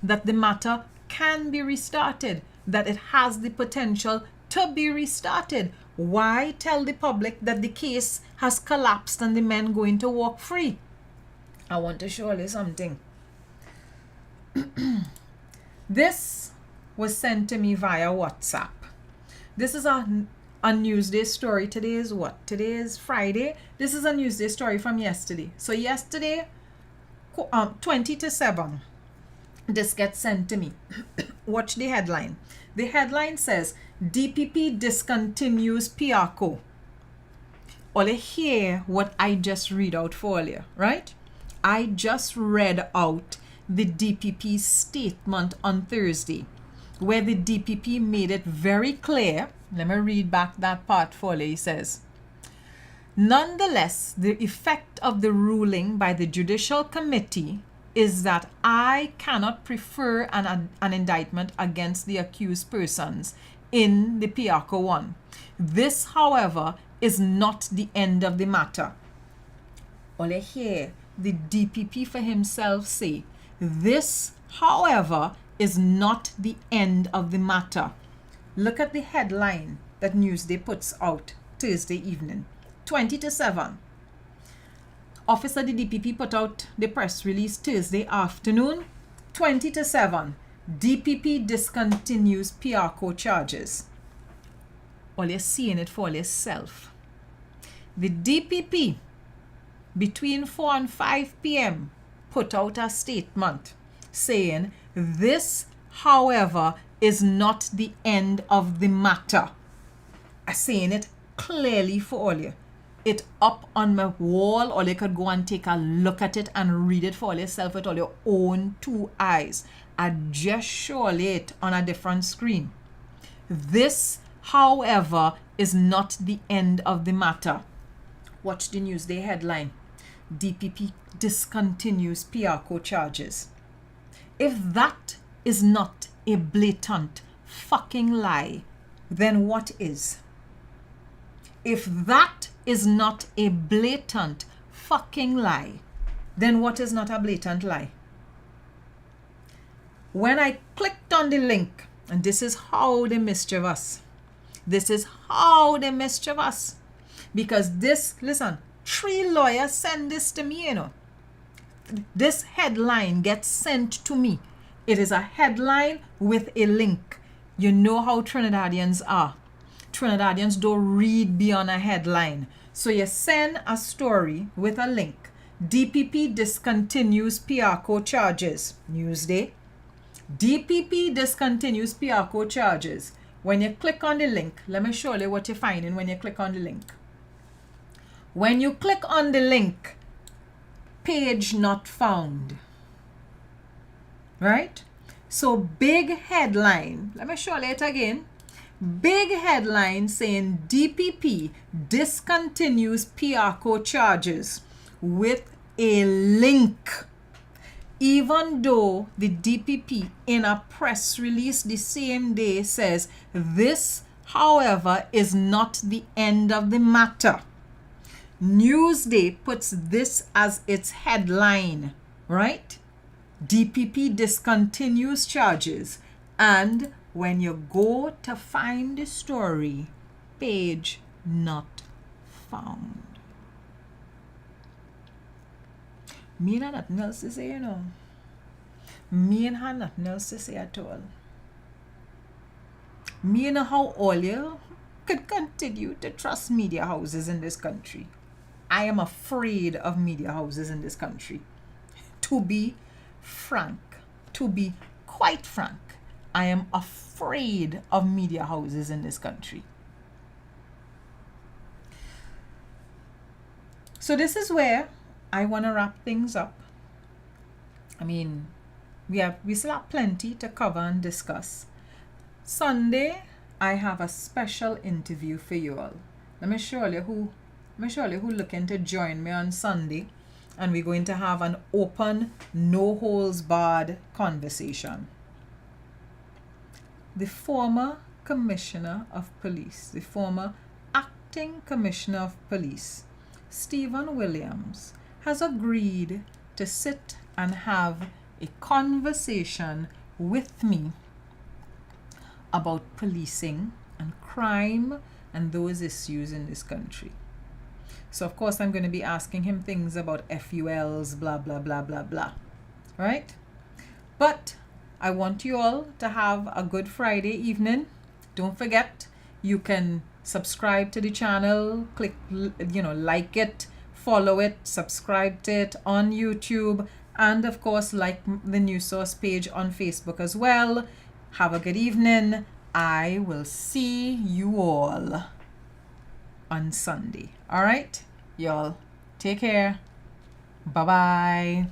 That the matter can be restarted, that it has the potential to be restarted. Why tell the public that the case has collapsed and the men going to walk free? I want to show you something. This was sent to me via WhatsApp. This is a Newsday story. Today is what? Today is Friday. This is a Newsday story from yesterday. So yesterday, 20 to 7, this gets sent to me. Watch the headline. The headline says, DPP discontinues Piarco. All you hear what I just read out for you, right? I just read out the DPP statement on Thursday, where the DPP made it very clear. Let me read back that part for you. He says, nonetheless, the effect of the ruling by the Judicial Committee is that I cannot prefer an indictment against the accused persons in the Piarco 1. This, however, is not the end of the matter. All you hear the DPP for himself say, this, however, is not the end of the matter. Look at the headline that Newsday puts out Thursday evening, 20 to 7. Officer the DPP put out the press release Thursday afternoon, 20 to 7. DPP discontinues Piarco charges. All you're seeing it for yourself. The DPP, between 4 and 5 p.m., put out a statement saying, this, however, is not the end of the matter. I'm saying it clearly for all you. It up on my wall, or you could go and take a look at it and read it for yourself with all your own 2 eyes. I just show it on a different screen. This, however, is not the end of the matter. Watch the Newsday headline. DPP discontinues Piarco charges. If that is not a blatant fucking lie, then what is? If that is not a blatant fucking lie, then what is not a blatant lie? When I clicked on the link, and this is how they mischief us. This is how they mischief us. Because this, listen, 3 lawyers send this to me, This headline gets sent to me. It is a headline with a link. You know how Trinidadians are. Trinidadians don't read beyond a headline. So you send a story with a link. DPP discontinues Piarco charges. Newsday. DPP discontinues Piarco charges. When you click on the link, let me show you what you're finding when you click on the link. When you click on the link, page not found. Right? So big headline. Let me show you it again. Big headline saying DPP discontinues Piarco charges with a link. Even though the DPP in a press release the same day says, this, however, is not the end of the matter. Newsday puts this as its headline, right? DPP discontinues charges. And when you go to find the story, page not found. Me and nothing else to say, you know. Me and her nothing else to say at all. Me and how all you could continue to trust media houses in this country. I am afraid of media houses in this country. To be frank, to be quite frank, I am afraid of media houses in this country. So this is where I want to wrap things up. I mean, we still have plenty to cover and discuss. Sunday, I have a special interview for you all. Let me show you who looking to join me on Sunday, and we're going to have an open, no holds barred conversation. The former Commissioner of Police, the former Acting Commissioner of Police, Stephen Williams, has agreed to sit and have a conversation with me about policing and crime and those issues in this country. So of course I'm going to be asking him things about FULs, blah, blah, blah, blah, blah. Right? But I want you all to have a good Friday evening. Don't forget, you can subscribe to the channel, click, like it, follow it, subscribe to it on YouTube, and of course like the News Source page on Facebook as well. Have a good evening. I will see you all on Sunday. All right, y'all, take care. Bye-bye.